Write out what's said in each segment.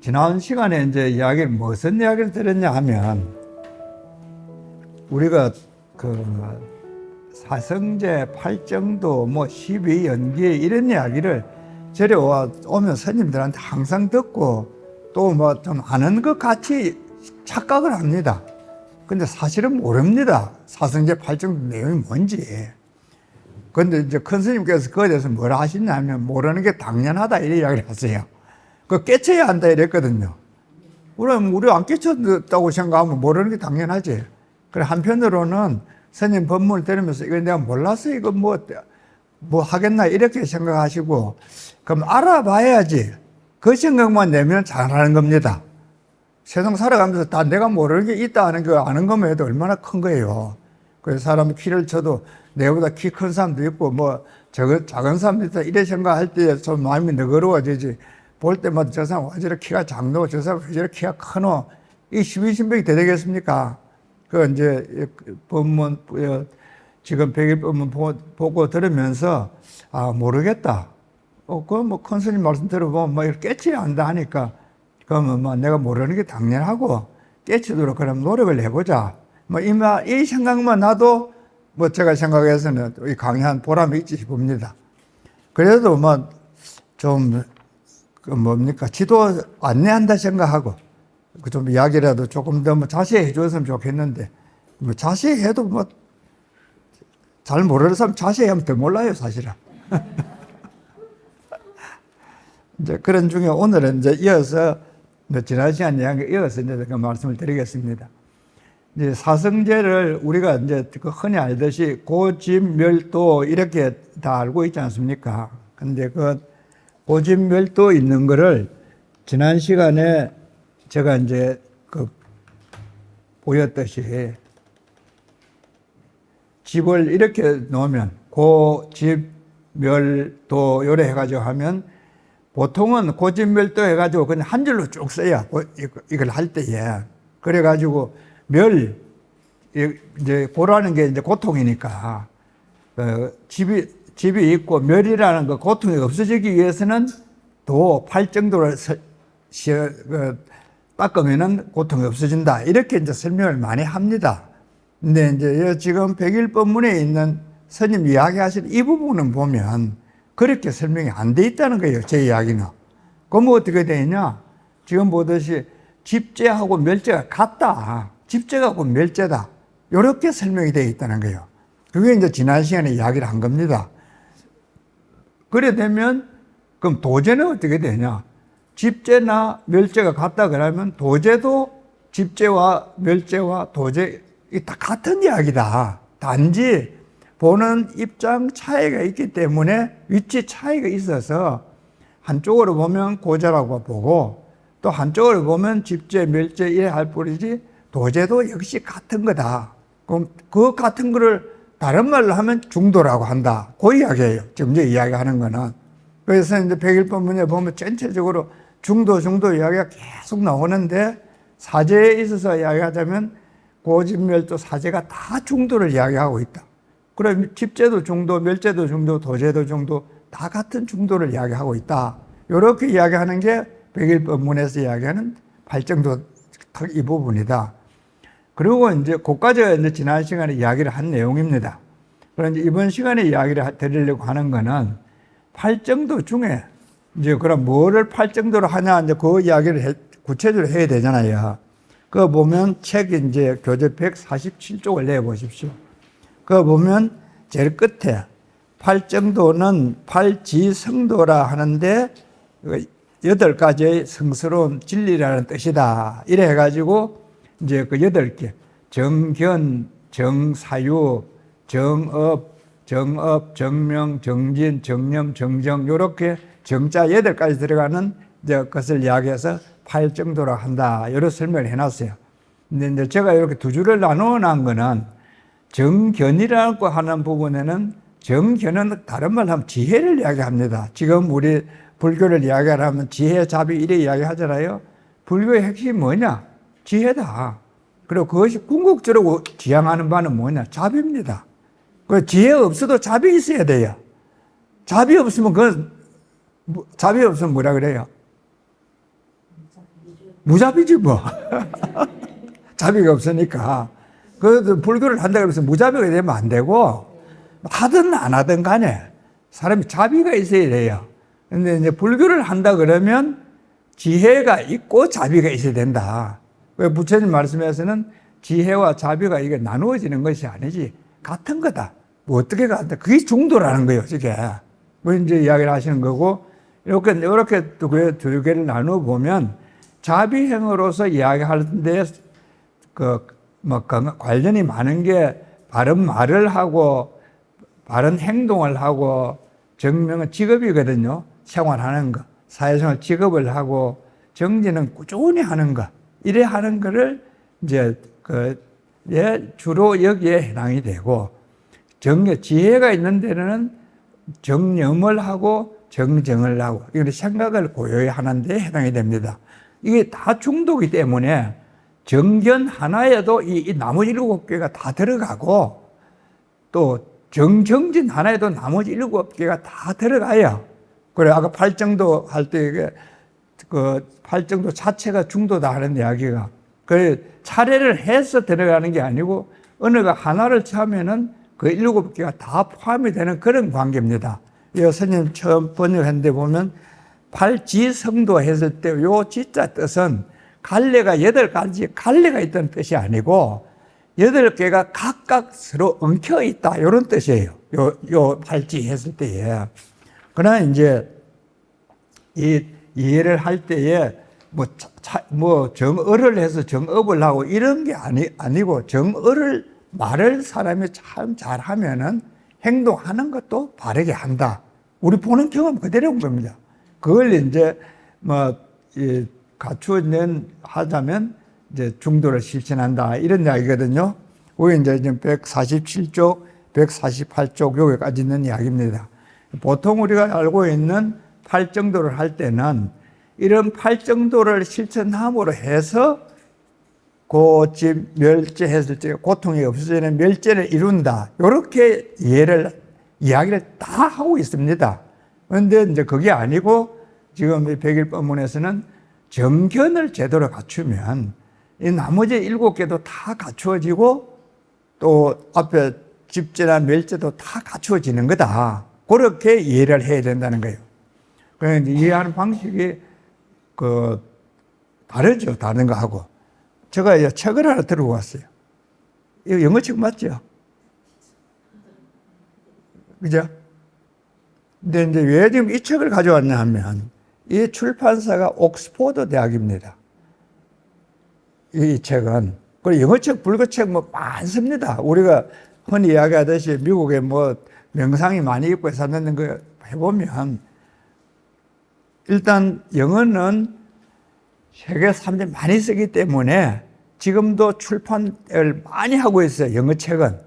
지난 시간에 이제 무슨 이야기를 들었냐 하면, 우리가 사성제, 팔정도, 12연기 이런 이야기를 절에 오면 스님들한테 항상 듣고 또 좀 아는 것 같이 착각을 합니다. 근데 사실은 모릅니다. 사성제, 팔정도 내용이 뭔지. 근데 이제 큰 스님께서 그에 대해서 뭐라 하시냐면, 모르는 게 당연하다 이런 이야기를 하세요. 깨쳐야 한다 이랬거든요. 그럼 우리 안 깨쳤다고 생각하면 모르는 게 당연하지. 그래, 한편으로는 스님 법문을 들으면서 이거 내가 몰라서 이거 뭐 하겠나 이렇게 생각하시고, 그럼 알아봐야지. 그 생각만 내면 잘하는 겁니다. 세상 살아가면서 다 내가 모르는 게 있다 하는 거 아는 것만 해도 얼마나 큰 거예요. 그래서 사람 키를 쳐도 내보다 키 큰 사람도 있고 작은 사람도 있다 이래 생각할 때 좀 마음이 너그러워지지. 볼 때마다 저 사람 왜 저렇게 키가 작노, 저 사람 왜 저렇게 키가 크노, 이 시비신병이 되겠습니까? 이제 법문, 지금 백일 법문 보고 들으면서, 모르겠다. 큰 스님 말씀 들어보면 이렇게 깨쳐야 한다 하니까, 그러면 내가 모르는 게 당연하고, 깨치도록 그럼 노력을 해보자. 이 생각만 나도 제가 생각해서는 이 강의한 보람이 있지 싶습니다. 그래도 좀, 지도 안내한다 생각하고, 좀 이야기라도 조금 더 자세히 해줬으면 좋겠는데, 자세히 해도 잘 모르는 사람 자세히 하면 더 몰라요, 사실은. 이제 그런 중에 오늘은 이제 이어서, 지난 시간 이야기 이어서 이제 그 말씀을 드리겠습니다. 이제 사성제를 우리가 이제 흔히 알듯이 고집멸도 이렇게 다 알고 있지 않습니까? 근데 고집멸도 있는 거를 지난 시간에 제가 이제 보였듯이 집을 이렇게 놓으면 고집멸도 요래 해가지고 하면 보통은 고집멸도 해가지고 그냥 한 줄로 쭉 써야 이걸 할 때에 그래가지고 이제 고라는 게 이제 고통이니까 집이 있고 멸이라는 그 고통이 없어지기 위해서는 팔정도를 닦으면은 고통이 없어진다. 이렇게 이제 설명을 많이 합니다. 근데 이제 지금 백일법문에 있는 스님 이야기하신 이 부분은 보면 그렇게 설명이 안 돼 있다는 거예요. 제 이야기는. 그럼 어떻게 되냐? 지금 보듯이 집재하고 멸재가 같다. 집재하고 멸재다. 이렇게 설명이 되어 있다는 거예요. 그게 이제 지난 시간에 이야기를 한 겁니다. 그래 되면 그럼 도제는 어떻게 되냐? 집재나 멸재가 같다 그러면 도제도 집재와 멸재와 도제 다 같은 이야기다. 단지 보는 입장 차이가 있기 때문에 위치 차이가 있어서 한쪽으로 보면 고제라고 보고 또 한쪽으로 보면 집재, 멸재 이래 할 뿐이지 도제도 역시 같은 거다. 그럼 그 같은 거를 다른 말로 하면 중도라고 한다. 그 이야기예요. 지금 이제 이야기하는 거는. 그래서 이제 백일법문에 보면 전체적으로 중도 이야기가 계속 나오는데 사제에 있어서 이야기하자면 고집멸도 사제가 다 중도를 이야기하고 있다. 그럼 집제도 중도, 멸제도 중도, 도제도 중도 다 같은 중도를 이야기하고 있다. 이렇게 이야기하는 게 백일법문에서 이야기하는 팔정도 이 부분이다. 그리고 이제 그까지가 이제 지난 시간에 이야기를 한 내용입니다. 그런데 이번 시간에 이야기를 드리려고 하는 거는 팔정도 중에 이제 그럼 뭐를 팔정도로 하냐 이제 그 이야기를 구체적으로 해야 되잖아요. 그거 보면 책 이제 교재 147쪽을 내 보십시오. 그거 보면 제일 끝에 팔정도는 팔지성도라 하는데 8가지의 성스러운 진리라는 뜻이다. 이래 해가지고 이제 그 8개 정견, 정사유, 정업, 정명, 정진, 정념, 정정 이렇게 정자 8가지 들어가는 이제 것을 이야기해서 팔정도라 한다. 이렇게 설명을 해놨어요. 근데 이제 제가 이렇게 두 줄을 나누어 놓은 거는 정견이라고 하는 부분에는 정견은 다른 말로 하면 지혜를 이야기합니다. 지금 우리 불교를 이야기하면 지혜, 자비 이래 이야기하잖아요. 불교의 핵심이 뭐냐? 지혜다. 그리고 그것이 궁극적으로 지향하는 바는 뭐냐? 자비입니다. 그 지혜 없어도 자비 있어야 돼요. 자비 없으면 뭐라 그래요? 무자비지 뭐. 자비가 없으니까. 그래도 불교를 한다 그러면서 무자비가 되면 안 되고, 하든 안 하든 간에 사람이 자비가 있어야 돼요. 근데 이제 불교를 한다 그러면 지혜가 있고 자비가 있어야 된다. 왜 부처님 말씀에서는 지혜와 자비가 이게 나누어지는 것이 아니지. 같은 거다. 뭐 어떻게 같다. 그게 중도라는 거예요, 이게. 뭐 이제 이야기를 하시는 거고, 이렇게 두 개를 나누어 보면 자비행으로서 이야기하는데 관련이 많은 게 바른 말을 하고 바른 행동을 하고 정명은 직업이거든요. 생활하는 거. 사회생활 직업을 하고 정진은 꾸준히 하는 거. 이래 하는 거를 이제 주로 여기에 해당이 되고 지혜가 있는 데는 정념을 하고 정정을 하고 이런 생각을 고요히 하는 데 해당이 됩니다. 이게 다 중도이기 때문에 정견 하나에도 이 나머지 7개가 다 들어가고 또 정진 하나에도 나머지 7개가 다 들어가요. 그래, 아까 팔정도 할 때 이게 팔정도 자체가 중도다 하는 이야기가 차례를 해서 들어가는 게 아니고 어느가 하나를 차면은 그 7개가 다 포함이 되는 그런 관계입니다. 이 선생님 처음 번역했는데 보면 팔지성도 했을 때 요 지자 뜻은 갈래가 8가지 갈래가 있다는 뜻이 아니고 8개가 각각 서로 엉켜 있다 이런 뜻이에요. 요 팔지 했을 때에. 그러나 이제 이 이해를 할 때에 뭐 정어를 해서 정업을 하고 이런 게 아니고 말을 사람이 참 잘하면은 행동하는 것도 바르게 한다. 우리 보는 경험 그대로인 겁니다. 그걸 이제 갖추어낸 하자면 이제 중도를 실천한다 이런 이야기거든요. 그게 이제 147쪽, 148쪽 여기까지 있는 이야기입니다. 보통 우리가 알고 있는 팔정도를 할 때는 이런 팔정도를 실천함으로 해서 고집 멸죄했을 때 고통이 없어지는 멸죄를 이룬다. 이렇게 이야기를 다 하고 있습니다. 그런데 이제 그게 아니고 지금 이 백일법문에서는 정견을 제대로 갖추면 이 나머지 7개도 다 갖추어지고 또 앞에 집죄나 멸죄도 다 갖추어지는 거다. 그렇게 이해를 해야 된다는 거예요. 그래서 이해하는 방식이 다르죠. 다른 거 하고. 제가 책을 하나 들고 왔어요. 이거 영어 책 맞죠? 그죠? 근데 이제 왜 지금 이 책을 가져왔냐 하면 이 출판사가 옥스포드 대학입니다. 이 책은. 그리고 영어책, 불교책 많습니다. 우리가 흔히 이야기하듯이 미국에 명상이 많이 있고 사는 거 해보면 일단 영어는 세계 사람들이 많이 쓰기 때문에 지금도 출판을 많이 하고 있어요. 영어책은.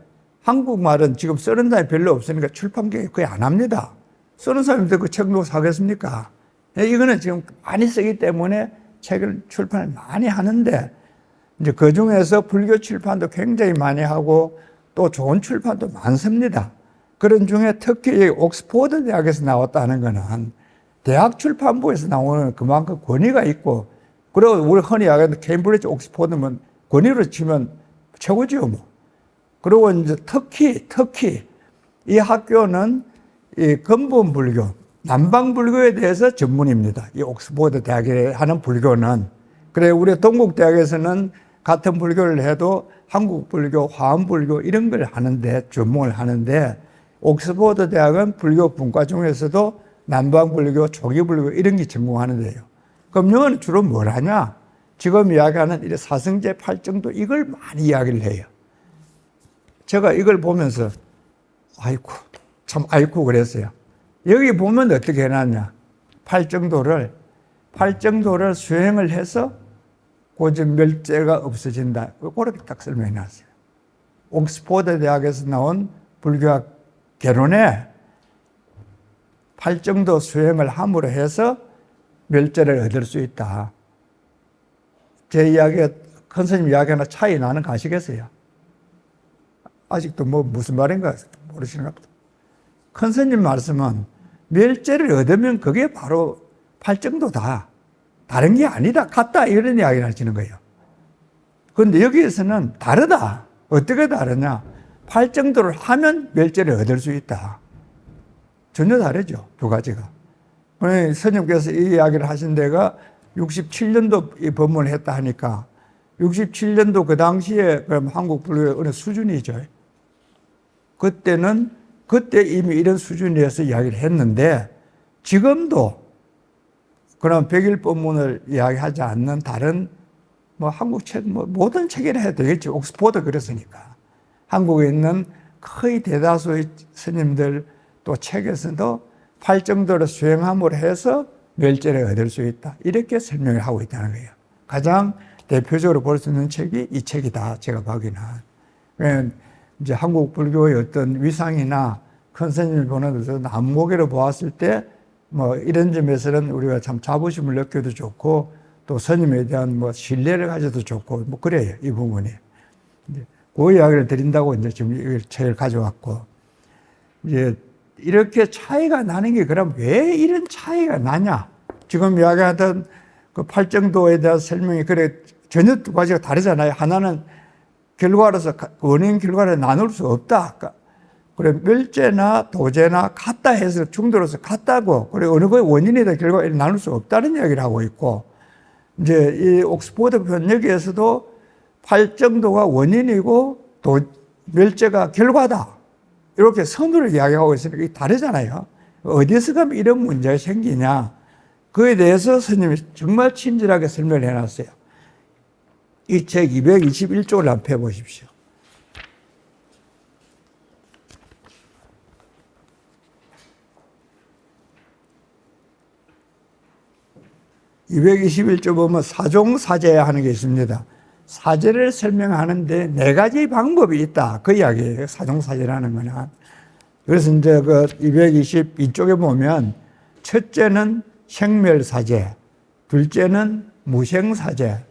한국말은 지금 쓰는 사람이 별로 없으니까 출판 계획 거의 안 합니다. 쓰는 사람들 그 책 누구 사겠습니까? 이거는 지금 많이 쓰기 때문에 책을 출판을 많이 하는데 이제 그 중에서 불교 출판도 굉장히 많이 하고 또 좋은 출판도 많습니다. 그런 중에 특히 옥스포드 대학에서 나왔다는 것은 대학 출판부에서 나오는 그만큼 권위가 있고 그리고 우리 흔히 이야기하는 케임브리지 옥스포드면 권위로 치면 최고지요, 뭐. 그리고 이제 특히 이 학교는 이 근본 불교, 남방 불교에 대해서 전문입니다. 이 옥스포드 대학에 하는 불교는. 그래, 우리 동국대학에서는 같은 불교를 해도 한국 불교, 화엄 불교 이런 걸 하는데, 전문을 하는데, 옥스포드 대학은 불교 분과 중에서도 남방 불교, 초기 불교 이런 게 전공하는데요. 그럼 영어는 주로 뭘 하냐? 지금 이야기하는 이 사성제 팔정도 이걸 많이 이야기를 해요. 제가 이걸 보면서 아이고 그랬어요. 여기 보면 어떻게 해놨냐? 팔정도를 수행을 해서 고집 멸죄가 없어진다. 그렇게 딱 설명해 놨어요. 옥스포드 대학에서 나온 불교학 개론에 팔정도 수행을 함으로 해서 멸죄를 얻을 수 있다. 제 이야기가 큰 스님 이야기하나 차이 나는 거 아시겠어요? 아직도 무슨 말인가 모르시는가 보다. 큰 스님 말씀은 멸죄를 얻으면 그게 바로 팔정도다. 다른 게 아니다, 같다, 이런 이야기를 하시는 거예요. 그런데 여기에서는 다르다. 어떻게 다르냐? 팔정도를 하면 멸제를 얻을 수 있다. 전혀 다르죠, 두 가지가. 스님께서 이 이야기를 하신 데가 67년도 이 법문을 했다 하니까 67년도 그 당시에 그럼 한국 불교의 어느 수준이죠. 그때 이미 이런 수준이어서 이야기를 했는데 지금도 그런 백일 법문을 이야기하지 않는 다른 한국 책, 모든 책이라 해도 되겠지. 옥스포드 그랬으니까. 한국에 있는 거의 대다수의 스님들 또 책에서도 팔정도를 수행함으로 해서 멸제를 얻을 수 있다. 이렇게 설명을 하고 있다는 거예요. 가장 대표적으로 볼 수 있는 책이 이 책이다. 제가 보기에는. 이제 한국 불교의 어떤 위상이나 큰 스님을 보는 데서 남모계로 보았을 때 이런 점에서는 우리가 참 자부심을 느껴도 좋고 또 스님에 대한 신뢰를 가져도 좋고 그래요. 이 부분이. 그 이야기를 드린다고 이제 지금 이 책을 가져왔고 이제 이렇게 차이가 나는 게 그럼 왜 이런 차이가 나냐? 지금 이야기하던 그 팔정도에 대한 설명이 그래 전혀 두 가지가 다르잖아요. 하나는 결과로서 원인 결과를 나눌 수 없다. 그래 멸제나 도제나 같다 해서 중도로서 같다고 그래 어느 거의 원인이다 결과를 나눌 수 없다는 이야기를 하고 있고 이제 이 옥스포드 번역에서도 팔정도가 원인이고 멸제가 결과다. 이렇게 선으로 이야기하고 있으니까 이게 다르잖아요. 어디서 가면 이런 문제가 생기냐. 그에 대해서 스님이 정말 친절하게 설명을 해놨어요. 이 책 221쪽을 한번 펴보십시오. (221쪽) 보면 사종사제 하는 게 있습니다. 사제를 설명하는데 4가지 방법이 있다. 그 이야기예요. 사종사제라는 거는. 그래서 이제 그 222쪽에 보면 첫째는 생멸사제, 둘째는 무생사제,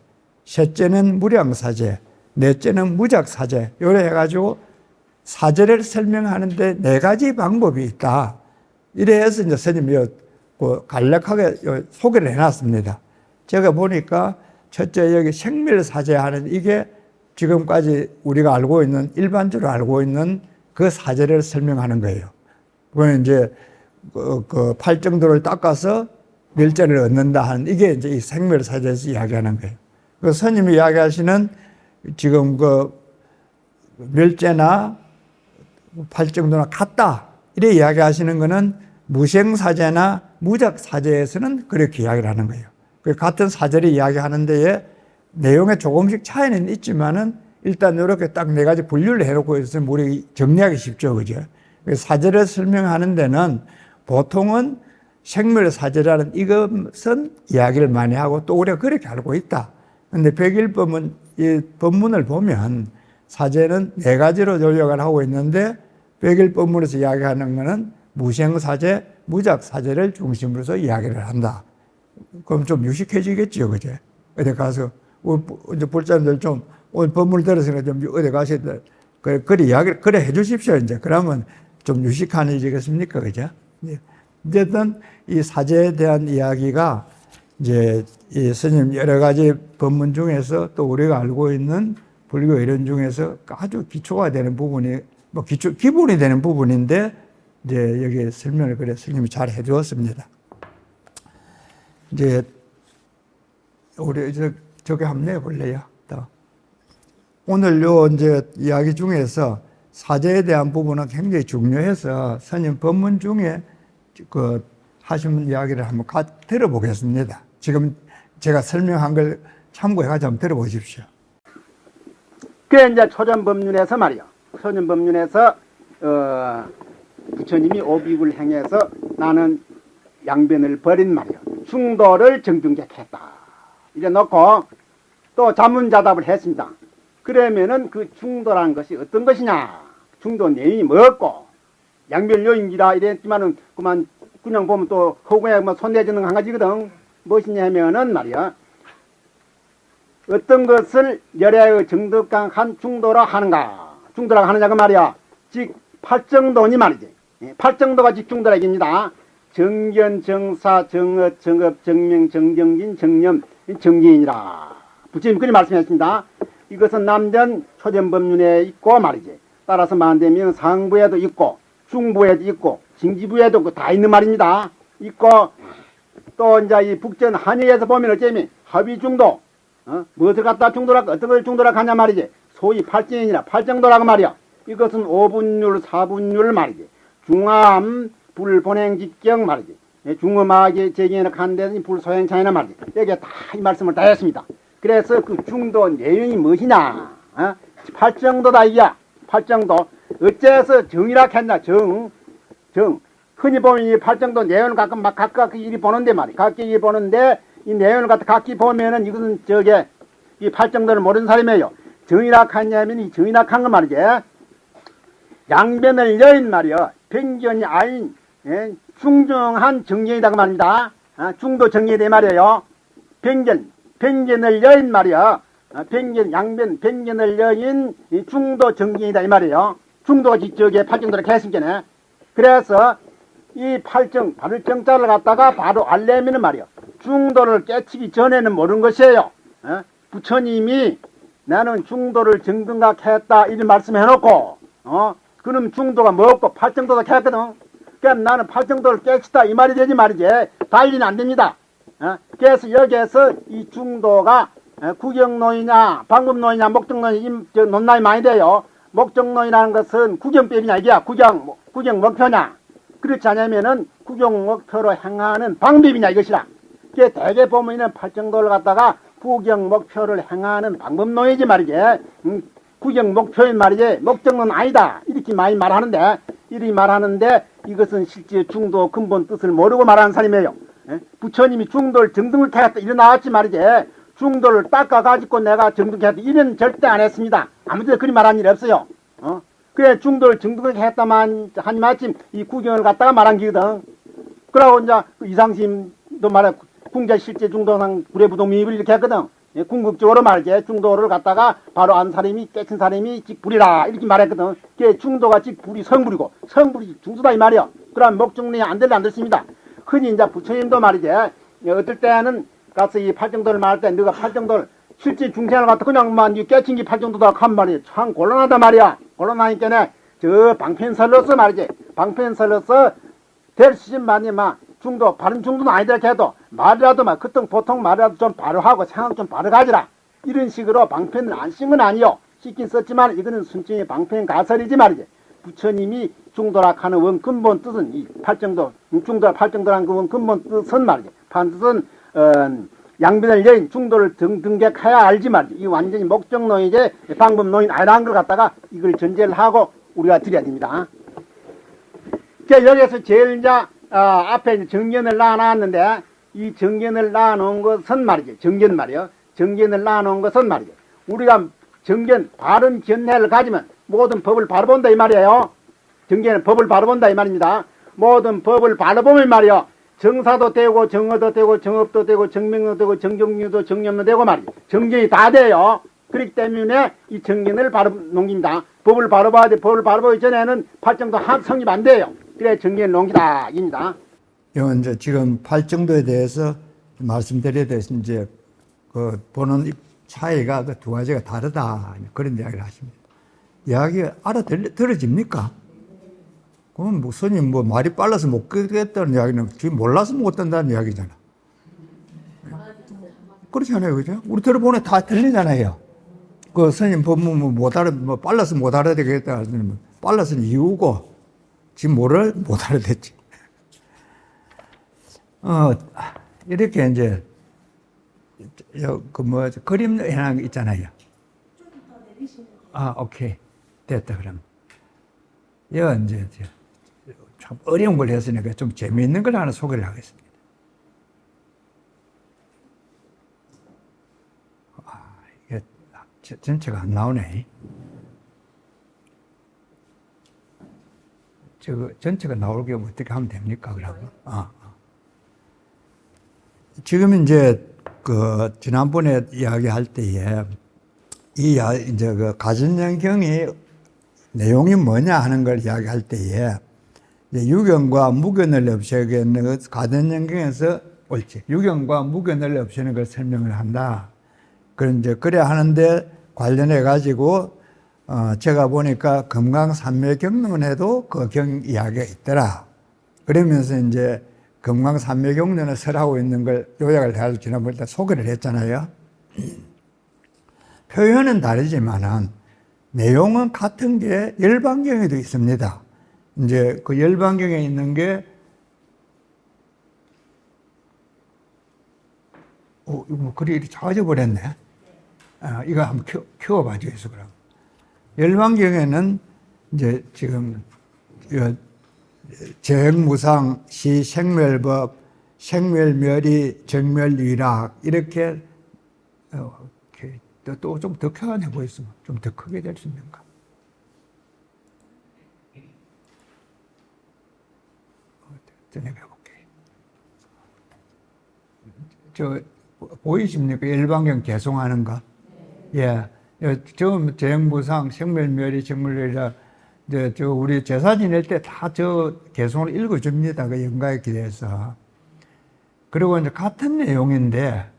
셋째는 무량사제, 넷째는 무작사제. 이래 해가지고 사제를 설명하는데 4가지 방법이 있다. 이래 해서 이제 스님이 간략하게 소개를 해놨습니다. 제가 보니까 첫째 여기 생멸사제 하는 이게 지금까지 우리가 알고 있는 일반적으로 알고 있는 그 사제를 설명하는 거예요. 그거는 이제 그 팔정도를 닦아서 멸제를 얻는다 하는 이게 이제 이 생멸사제에서 이야기하는 거예요. 그 스님이 이야기하시는 지금 그 멸제나 팔정도나 같다 이래 이야기하시는 거는 무생사제나 무작사제에서는 그렇게 이야기를 하는 거예요. 같은 사제를 이야기하는 데에 내용에 조금씩 차이는 있지만은 일단 이렇게 딱 4가지 분류를 해놓고 있으면 우리 정리하기 쉽죠. 그죠? 사제를 설명하는 데는 보통은 생멸사제라는 이것은 이야기를 많이 하고 또 우리가 그렇게 알고 있다. 근데 백일법은 이 법문을 보면 사제는 4가지로 요약을 하고 있는데 백일법문에서 이야기하는 것은 무생사제, 무작사제를 중심으로서 이야기를 한다. 그럼 좀 유식해지겠죠, 그죠? 어디 가서, 이제 불자님들 좀, 오늘 법문을 들었으니까 좀 어디 가서, 그래 이야기를, 그래 해주십시오, 이제. 그러면 좀 유식한해지겠습니까, 그죠? 어쨌든 이 사제에 대한 이야기가 이제 이 스님 여러 가지 법문 중에서 또 우리가 알고 있는 불교 이론 중에서 아주 기초가 되는 부분이, 기본이 되는 부분인데, 이제 여기 설명을 그래 스님이 잘 해주었습니다. 이제 우리 저기 한번 내볼래요? 오늘 요 이제 이야기 중에서 사제에 대한 부분은 굉장히 중요해서 스님 법문 중에 그 하신 이야기를 한번 들어보겠습니다. 지금 제가 설명한 걸 참고해가지고 한번 들어보십시오. 그래 이제 초전법륜에서 말이야. 초전법륜에서 부처님이 오비불 행해서 나는 양변을 버린 말이야. 중도를 정중객했다. 이래 놓고 또 자문자답을 했습니다. 그러면은 그 중도라는 것이 어떤 것이냐? 중도 내용이 뭐였고 양변요인기다 이랬지만은 그냥 보면 또 허구에 손 내주는 한 가지거든. 무엇이냐 하면은 말이야. 어떤 것을 열애의 정덕강한 중도라 하는가? 중도라고 하느냐고 말이야. 즉 팔정도니 말이지. 팔정도가 즉 중도라 얘기입니다. 정견, 정사, 정업, 정업, 정명, 정정진, 정념, 정기인이라. 부처님 그리 말씀했습니다. 이것은 남전 초전법륜에 있고 말이지. 따라서 만되면 상부에도 있고 중부에도 있고 징지부에도 있고 다 있는 말입니다. 있고 또 이제 이 북전 한의에서 보면 어쩌면 합의중도, 무엇을 갖다 중도라, 어떤 걸 중도라 하냐 말이지. 소위 팔정이라 팔정도라고 말이야. 이것은 5분율, 4분율 말이지. 중암, 불본행 직경 말이지. 중음하게 제기에는 간대는 불소행 차이나 말이지. 여기에 다 이 말씀을 다 했습니다. 그래서 그 중도 내용이 무엇이냐? 팔정도다 이야. 팔정도. 어째서 정이라 했나? 정. 흔히 보면 이 팔정도 내용을 가끔 막 각각 이리 보는데 말이야. 각기 이리 보는데 이 내용을 갖다 각기 보면은 이것은 저게 이 팔정도를 모르는 사람이에요. 정이라 했냐면 이 정이라 한 거 말이지. 양변을 여인 말이야. 편견이 아닌 중정한 정견이다 그 말입니다. 중도 정견이 말이에요. 편견을 여인 말이야. 양변 편견을 여인 이 중도 정견이다 이 말이에요. 중도가 저게 팔정도를 했으니까. 그래서 이 팔정 바를 정자를 갖다가 바로 알려면은 말이야. 중도를 깨치기 전에는 모르는 것이에요. 부처님이 나는 중도를 정등각했다 이런 말씀해놓고 그럼 중도가 뭐고 팔정도가 했거든. 그러니까 나는 팔정도를 깨치다 이 말이 되지 말이지. 달리는 안 됩니다. 그래서 여기에서 이 중도가 구경노이냐 방법노이냐 목적노이냐 논란이 많이 돼요. 목적노이라는 것은 구경법이냐 이게야. 구경 목표냐. 그렇지 않으면은 구경 목표로 행하는 방법이냐 이것이라. 그게 대개 보면은 팔정도를 갖다가 구경 목표를 행하는 방법노이지 말이지. 구경 목표인 말이지 목적은 아니다 이렇게 많이 말하는데 이렇게 말하는데 이것은 실제 중도 근본 뜻을 모르고 말하는 사람이에요. 부처님이 중도를 정등을 캐갔다 이래 나왔지 말이지. 중도를 닦아가지고 내가 정등했다 이런 절대 안 했습니다. 아무데나 그리 말한 일 없어요. 그래 중도를 정등을 했다만 한 마침 이 구경을 갖다가 말한 기거든. 그러고 이제 이상심도 말해 궁자 실제 중도상 불의부동미입을 이렇게 했거든. 궁극적으로 말이지 중도를 갖다가 바로 안 사람이 깨친 사람이 직불이라 이렇게 말했거든. 그게 중도가 직불이 성불이고 성불이 중도다 이 말이야. 그럼 목적론이 안 될래 안 됐습니다. 흔히 이제 부처님도 말이지 어떨 때는 가서 이 팔정도를 말할 때 너가 팔정도를 실제 중생을 갖다 그냥만 깨친 게 팔정도다 한 말이야. 참 곤란하다 말이야. 곤란하니까 저 방편설로서 말이지 방편설로서 될 수준만이 막 중도 바른 중도는 아니더라 해도 말이라도 막 그때 보통 말이라도 좀 바로 하고 생각 좀 바로 가지라 이런 식으로 방편을 안 쓴 건 아니요. 씻긴 썼지만 이거는 순전히 방편 가설이지 말이지. 부처님이 중도라 하는 원 근본 뜻은 이 팔정도 중도라 팔정도라는 그 원 근본 뜻은 말이지. 판뜻은 양변을 여인 중도를 등객해야 알지 말이지. 이 완전히 목적노이제 방법노인 아니라는 걸 갖다가 이걸 전제를 하고 우리가 드려야 됩니다. 그러니까 여기에서 제일 이제 앞에 정견을 낳아놨는데 이 정견을 낳아놓은 것은 말이지. 정견 말이요. 정견을 낳아놓은 것은 말이지. 우리가 정견 바른 견해를 가지면 모든 법을 바로 본다 이 말이에요. 정견은 법을 바로 본다 이 말입니다. 모든 법을 바로 보면 말이요. 정사도 되고 정어도 되고 정업도 되고 정명도 되고 정경유도 정념도 되고 말이죠. 정견이 다 돼요. 그렇기 때문에 이 정견을 바로 넘깁니다. 법을 바로 봐야 돼. 법을 바로 보기 전에는 팔정도 성립 안 돼요. 그래 정견을 넘기다 입니다. 이건 이제 지금 팔정도에 대해서 말씀드려야 돼서 이제 그 보는 차이가 그 두 가지가 다르다 그런 이야기를 하십니다. 이야기 들어집니까? 그럼 뭐 스님 뭐 말이 빨라서 못 끄겠다는 이야기는 지금 몰라서 못 듣는다는 이야기잖아. 그렇지 않아요, 그죠? 우리 들어보면 다 들리잖아요. 그 스님 법문 뭐 빨라서 못 알아듣겠다 하는 빨라서는 이유고 지금 못 알아듣지. 이렇게 이제 그림 해놓은 거 있잖아요. 오케이 됐다 그럼. 이거 이제 참 어려운 걸 했으니까 좀 재미있는 걸 하나 소개를 하겠습니다. 이게 전체가 안 나오네. 저거 전체가 나오게 어떻게 하면 됩니까? 그러면? 지금 이제 그 지난번에 이야기할 때에 이제 그 가전연경이 내용이 뭐냐 하는 걸 이야기할 때에 이제 유견과 무견을 없애는 것, 가전연경에서 옳지. 유견과 무견을 없애는 걸 설명을 한다. 그런 이제 그래 하는데 관련해 가지고 제가 보니까 금강산묘경론에도 그 경 이야기가 있더라. 그러면서 이제 금강산묘경론을 설하고 있는 걸 요약을 해가지고 지난번에 소개를 했잖아요. 표현은 다르지만은 내용은 같은 게 열반경에도 있습니다. 이제 그 열반경에 있는 게 이거 뭐 글이 작아져 버렸네. 이거 한번 키워봐 주세요, 그럼. 열반경에는 이제 지금 재행무상, 시생멸법, 생멸멸의, 정멸위락 이렇게 또 좀 더 켜내 보였으면 좀 더 크게 될 수 있는가? 내가 해볼게. 저 보이십니까? 열반경 개송하는 거. 예. 처음 재행무상, 생멸멸의, 정멸위락 저 우리 제사 지낼 때 다 저 개송을 읽어줍니다. 그 영가에 기대해서. 그리고 이제 같은 내용인데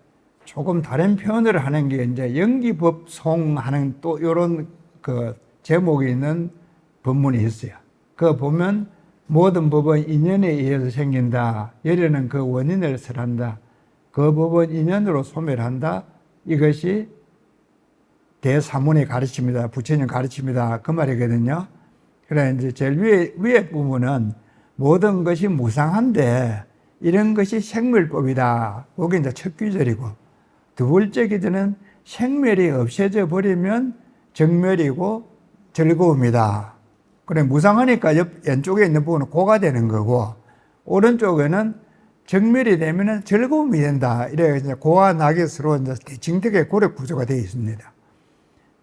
조금 다른 표현을 하는 게 이제 연기법송 하는 또 이런 그 제목이 있는 법문이 있어요. 그거 보면 모든 법은 인연에 의해서 생긴다. 열에는 그 원인을 설한다. 그 법은 인연으로 소멸한다. 이것이 대사문의 가르침이다. 부처님 가르침이다. 그 말이거든요. 그래, 이제 제일 위에 부분은 모든 것이 무상한데 이런 것이 생멸법이다. 그게 이제 첫 귀절이고, 두 번째 귀절은 생멸이 없어져 버리면 정멸이고 즐거움이다. 그래, 무상하니까 왼쪽에 있는 부분은 고가 되는 거고, 오른쪽에는 정멸이 되면은 즐거움이 된다. 이래 이제 고와 낙이 서로 이제 대칭되게 고력 구조가 되어 있습니다.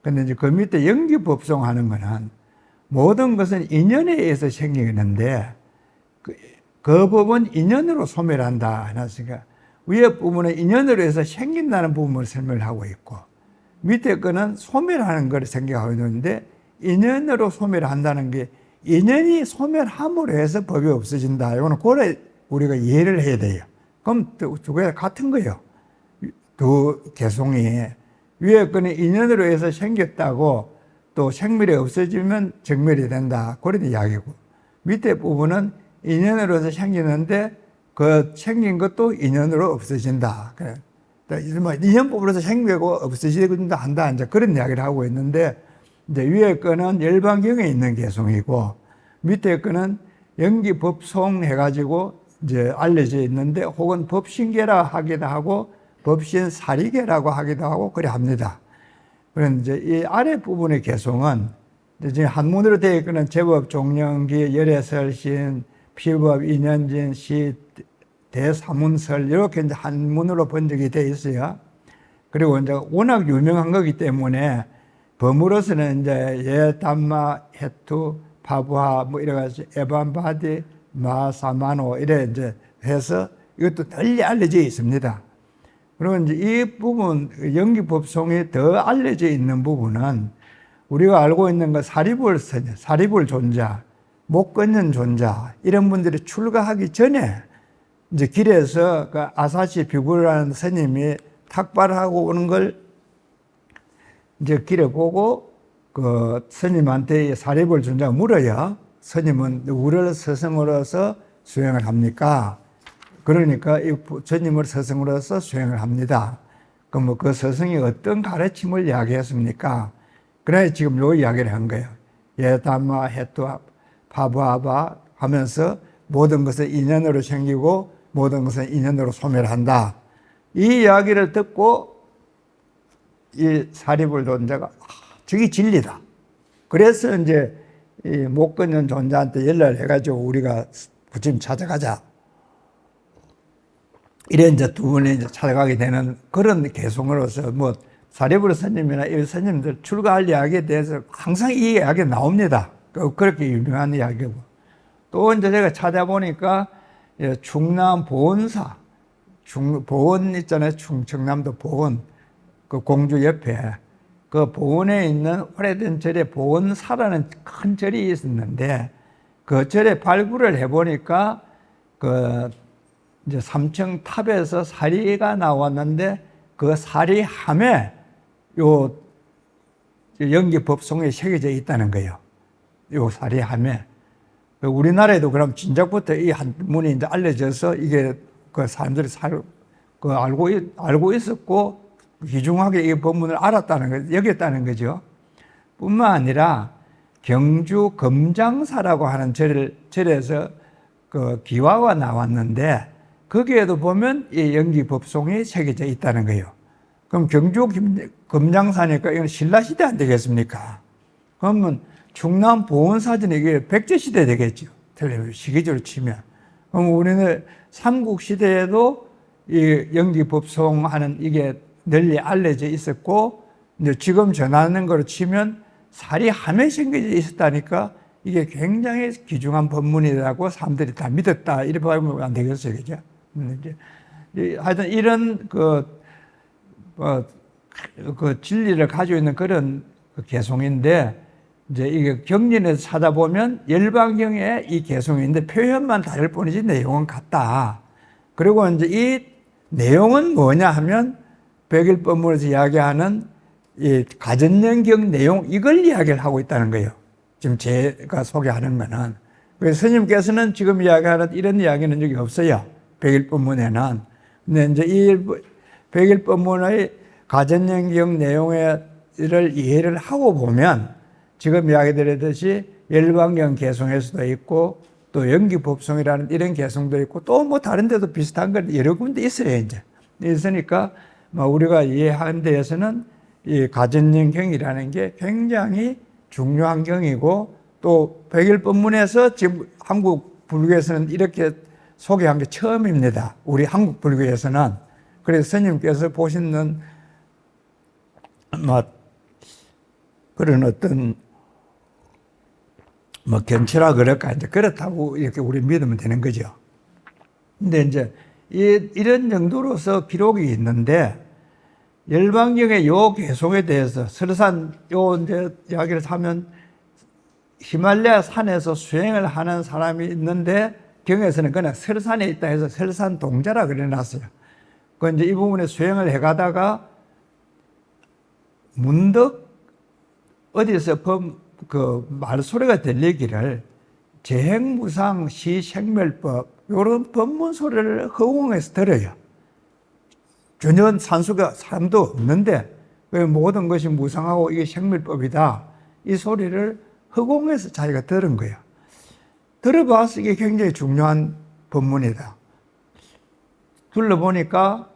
근데 이제 그 밑에 연기법송 하는 거는 모든 것은 인연에 의해서 생기는데 그 법은 인연으로 소멸한다. 그러니까 위에 부분은 인연으로 해서 생긴다는 부분을 설명을 하고 있고, 밑에 거는 소멸하는 걸 생각하고 있는데, 인연으로 소멸한다는 게 인연이 소멸함으로 해서 법이 없어진다. 이거는 그래 우리가 이해를 해야 돼요. 그럼 두 개가 같은 거예요. 두 개송이 위에 거는 인연으로 해서 생겼다고 또 생멸이 없어지면 정멸이 된다. 그런 이야기고, 밑에 부분은 인연으로 해서 생기는데 그 생긴 것도 인연으로 없어진다. 인연법으로서 생기고 없어진다 한다. 이제 그런 이야기를 하고 있는데, 이제 위에 거는 열반경에 있는 개송이고, 밑에 거는 연기법송 해가지고 이제 알려져 있는데, 혹은 법신계라 하기도 하고, 법신사리계라고 하기도 하고, 그래 합니다. 그런데 이제 이 아래 부분의 개송은 이제 한문으로 되어 있는 제법, 종령기, 열애설신, 피법, 인연진, 시, 대사문설 이렇게 이제 한문으로 번역이 되어 있어요. 그리고 이제 워낙 유명한 거기 때문에 범으로서는 이제 예담마, 해투, 파부하 뭐 이래가지고 에반바디, 마사마노 이래 이제 해서 이것도 널리 알려져 있습니다. 그리고 이제 이 부분 연기법송이 더 알려져 있는 부분은 우리가 알고 있는 거 사리불 존자, 목건년 존자 이런 분들이 출가하기 전에 이제 길에서 그 아사시 비구라는 스님이 탁발하고 오는 걸 이제 길에 보고 그 스님한테 사리불 존자가 물어요. 스님은 누구를 스승으로서 수행을 합니까? 그러니까 이 부처님을 스승으로서 수행을 합니다. 그럼 뭐 그 스승이 어떤 가르침을 이야기했습니까? 그래 지금 요 이야기를 한 거예요. 예담마, 해투, 파부아바 하면서 모든 것은 인연으로 생기고 모든 것은 인연으로 소멸한다. 이 이야기를 듣고 이 사리불 존자가 저게 진리다. 그래서 이제 이 못 끊는 존자한테 연락을 해가지고 우리가 부처님 찾아가자. 이래 이제 두 분이 이제 찾아가게 되는 그런 개송으로서 뭐 사리불 스님이나 이 스님들 출가할 이야기에 대해서 항상 이 이야기가 나옵니다. 그렇게 유명한 이야기고. 또 이제 제가 찾아보니까 충남 보은사, 보은 있잖아요. 충청남도 보은, 그 공주 옆에 그 보은에 있는 오래된 절에 보은사라는 큰 절이 있었는데 그 절에 발굴을 해보니까 그 이제 3층 탑에서 사리가 나왔는데 그 사리함에 요 연기 법송이 새겨져 있다는 거예요. 요 사리함에. 우리나라에도 그럼 진작부터 이 한문이 이제 알려져서 이게 그 사람들이 알고 있었고 귀중하게 이 법문을 알았다는 거, 여겼다는 거죠. 뿐만 아니라 경주 금장사라고 하는 절에서 그 기와가 나왔는데 거기에도 보면 이 연기 법송이 새겨져 있다는 거예요. 그럼 경주 금장사니까 이건 신라시대 안 되겠습니까? 그러면 충남 보은사전이 이게 백제시대 되겠죠. 시기적으로 치면. 그럼 우리는 삼국시대에도 이 연기법송하는 이게 널리 알려져 있었고, 이제 지금 전하는 거로 치면 사리함에 생겨져 있었다니까 이게 굉장히 귀중한 법문이라고 사람들이 다 믿었다. 이렇게 보면 안 되겠어요. 그죠? 하여튼 이런 그 진리를 가지고 있는 그런 개송인데, 이제 이게 경전에서 찾아보면 열반경에 이 개송인데 표현만 다를 뿐이지 내용은 같다. 그리고 이제 이 내용은 뭐냐 하면 백일법문에서 이야기하는 이 가전연경 내용 이걸 이야기를 하고 있다는 거예요. 지금 제가 소개하는 거는. 그래서 스님께서는 지금 이야기하는 이런 이야기는 적이 없어요. 백일법문에는. 근데 이제 이 백일법문의 가전연경 내용을 이해를 하고 보면 지금 이야기 드렸듯이 열반경 개송에서도 있고 또 연기법송이라는 이런 개송도 있고 또 뭐 다른 데도 비슷한 건 여러 군데 있어요. 이제 있으니까 우리가 이해하는 데에서는 이 가전연경이라는 게 굉장히 중요한 경이고 또 백일법문에서 지금 한국 불교에서는 이렇게 소개한 게 처음입니다. 우리 한국 불교에서는. 그래서 스님께서 보시는 그런 어떤 견치라 그럴까 이제 그렇다고 이렇게 우리 믿으면 되는 거죠. 근데 이제 이런 정도로서 기록이 있는데 열반경의 요 개송에 대해서 설산 요 이제 이야기를 하면 히말라야 산에서 수행을 하는 사람이 있는데 경에서는 그냥 설산에 있다 해서 설산 동자라 그래놨어요. 그 이제 이 부분에 수행을 해가다가 문득 어디서 그 말소리가 들리기를 재행무상 시생멸법 이런 법문 소리를 허공에서 들어요. 전혀 산수가 사람도 없는데 왜 모든 것이 무상하고 이게 생멸법이다. 이 소리를 허공에서 자기가 들은 거예요. 들어봐서 이게 굉장히 중요한 법문이다. 둘러보니까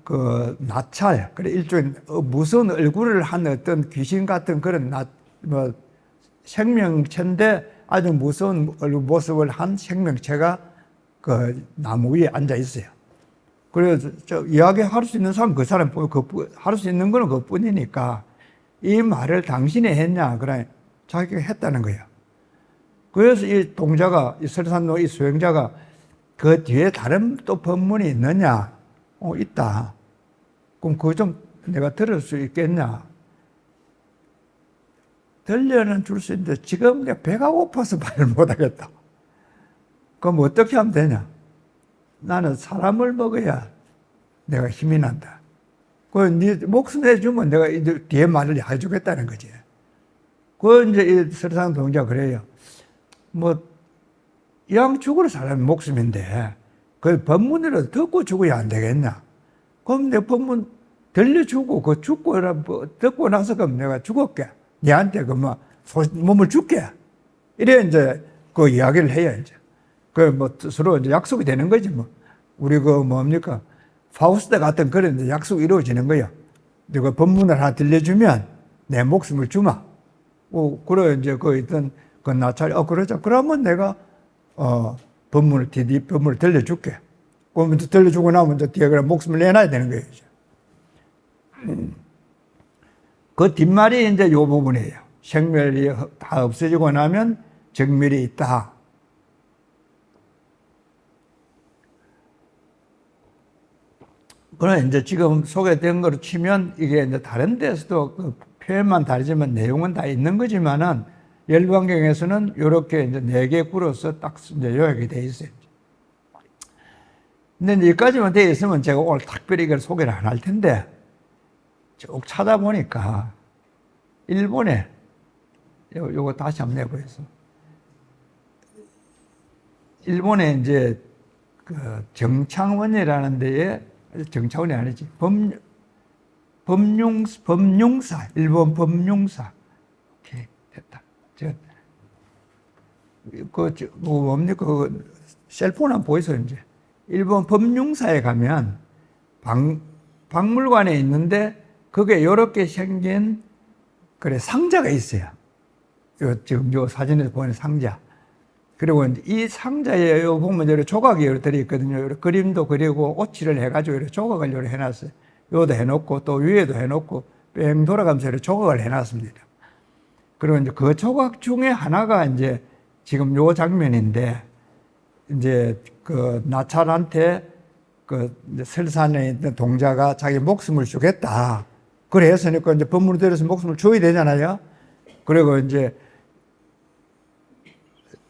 그 나찰, 그래 일종의 무서운 얼굴을 한 어떤 귀신 같은 그런 생명체인데 아주 무서운 모습을 한 생명체가 그 나무 위에 앉아 있어요. 그래서 이야기할 수 있는 사람 그 사람 할 수 있는 거는 그뿐이니까 이 말을 당신이 했냐 그래 자기가 했다는 거예요. 그래서 이 동자가 이 설산로 이 수행자가 그 뒤에 다른 또 법문이 있느냐? 있다. 그럼 그거 좀 내가 들을 수 있겠냐? 들려는 줄 수 있는데 지금 내가 배가 고파서 말을 못하겠다. 그럼 어떻게 하면 되냐? 나는 사람을 먹어야 내가 힘이 난다. 네 목숨 내주면 내가 뒤에 말을 해주겠다는 거지. 이제 이 설상 동자 그래요. 이왕 죽을 사람이 목숨인데 그 법문이라도 듣고 죽어야 안 되겠냐? 그럼 내 법문 들려주고 그 듣고 나서 그럼 내가 죽을게. 니한테 몸을 줄게. 이래 이제 그 이야기를 해야 이제. 서로 이제 약속이 되는 거지 우리 뭡니까? 파우스트 같은 그런 이제 약속이 이루어지는 거예요. 내가 법문을 하나 들려주면 내 목숨을 주마. 그래 이제 있던 그 나찰이 그러자. 그러면 내가 법문을 들려줄게. 그러면 들려주고 나면 이제 뒤에 그래 목숨을 내놔야 되는 거예요. 그 뒷말이 이제 요 부분이에요. 생멸이 다 없어지고 나면 정멸이 있다. 그러나 이제 지금 소개된 거로 치면 이게 이제 다른 데서도 그 표현만 다르지만 내용은 다 있는 거지만은 열반경에서는 이렇게 이제 4개 굴어서 딱 이제 요약이 돼 있어요. 근데 이제 여기까지만 돼 있으면 제가 오늘 특별히 이걸 소개를 안 할 텐데, 쭉 찾아보니까, 일본에, 요거 다시 한번 내보겠어. 일본에 이제, 그, 정창원이라는 데에, 정창원이 아니지, 법융사, 일본 법융사. 오케이, 됐다. 뭡니까? 그 셀폰 한번 보이세요, 이제. 일본 법융사에 가면 박물관에 있는데 그게 이렇게 생긴 그래 상자가 있어요. 지금 요 사진에서 보이는 상자. 그리고 이 상자에 요 보면 여러 조각이 여러 들어있거든요. 여러 그림도 그리고 오치를 해가지고 여러 조각을 여러 해놨어요. 요도 해놓고 또 위에도 해놓고 뺑 돌아가면서 여러 조각을 해놨습니다. 그리고 이제 그 조각 중에 하나가 이제 지금 요 장면인데 이제 그 나찰한테 그 설산에 있는 동자가 자기 목숨을 주겠다. 그래서니까 이제 법문을 들여서 목숨을 줘야 되잖아요. 그리고 이제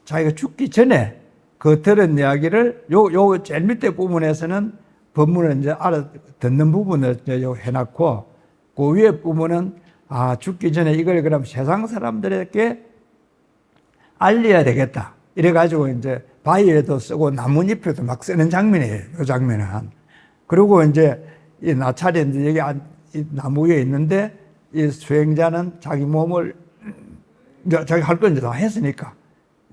자기가 죽기 전에 그 들은 이야기를 요 제일 밑에 부분에서는 법문을 이제 듣는 부분을 이제 해놨고 그 위에 부분은 죽기 전에 이걸 그럼 세상 사람들에게 알려야 되겠다. 이래가지고 이제 바위에도 쓰고 나뭇잎에도 막 쓰는 장면이에요. 이 장면은. 그리고 이제 이 나찰이 이제 여기 이 나무 위에 있는데 이 수행자는 자기 몸을 이제 자기 할 건 이제 다 했으니까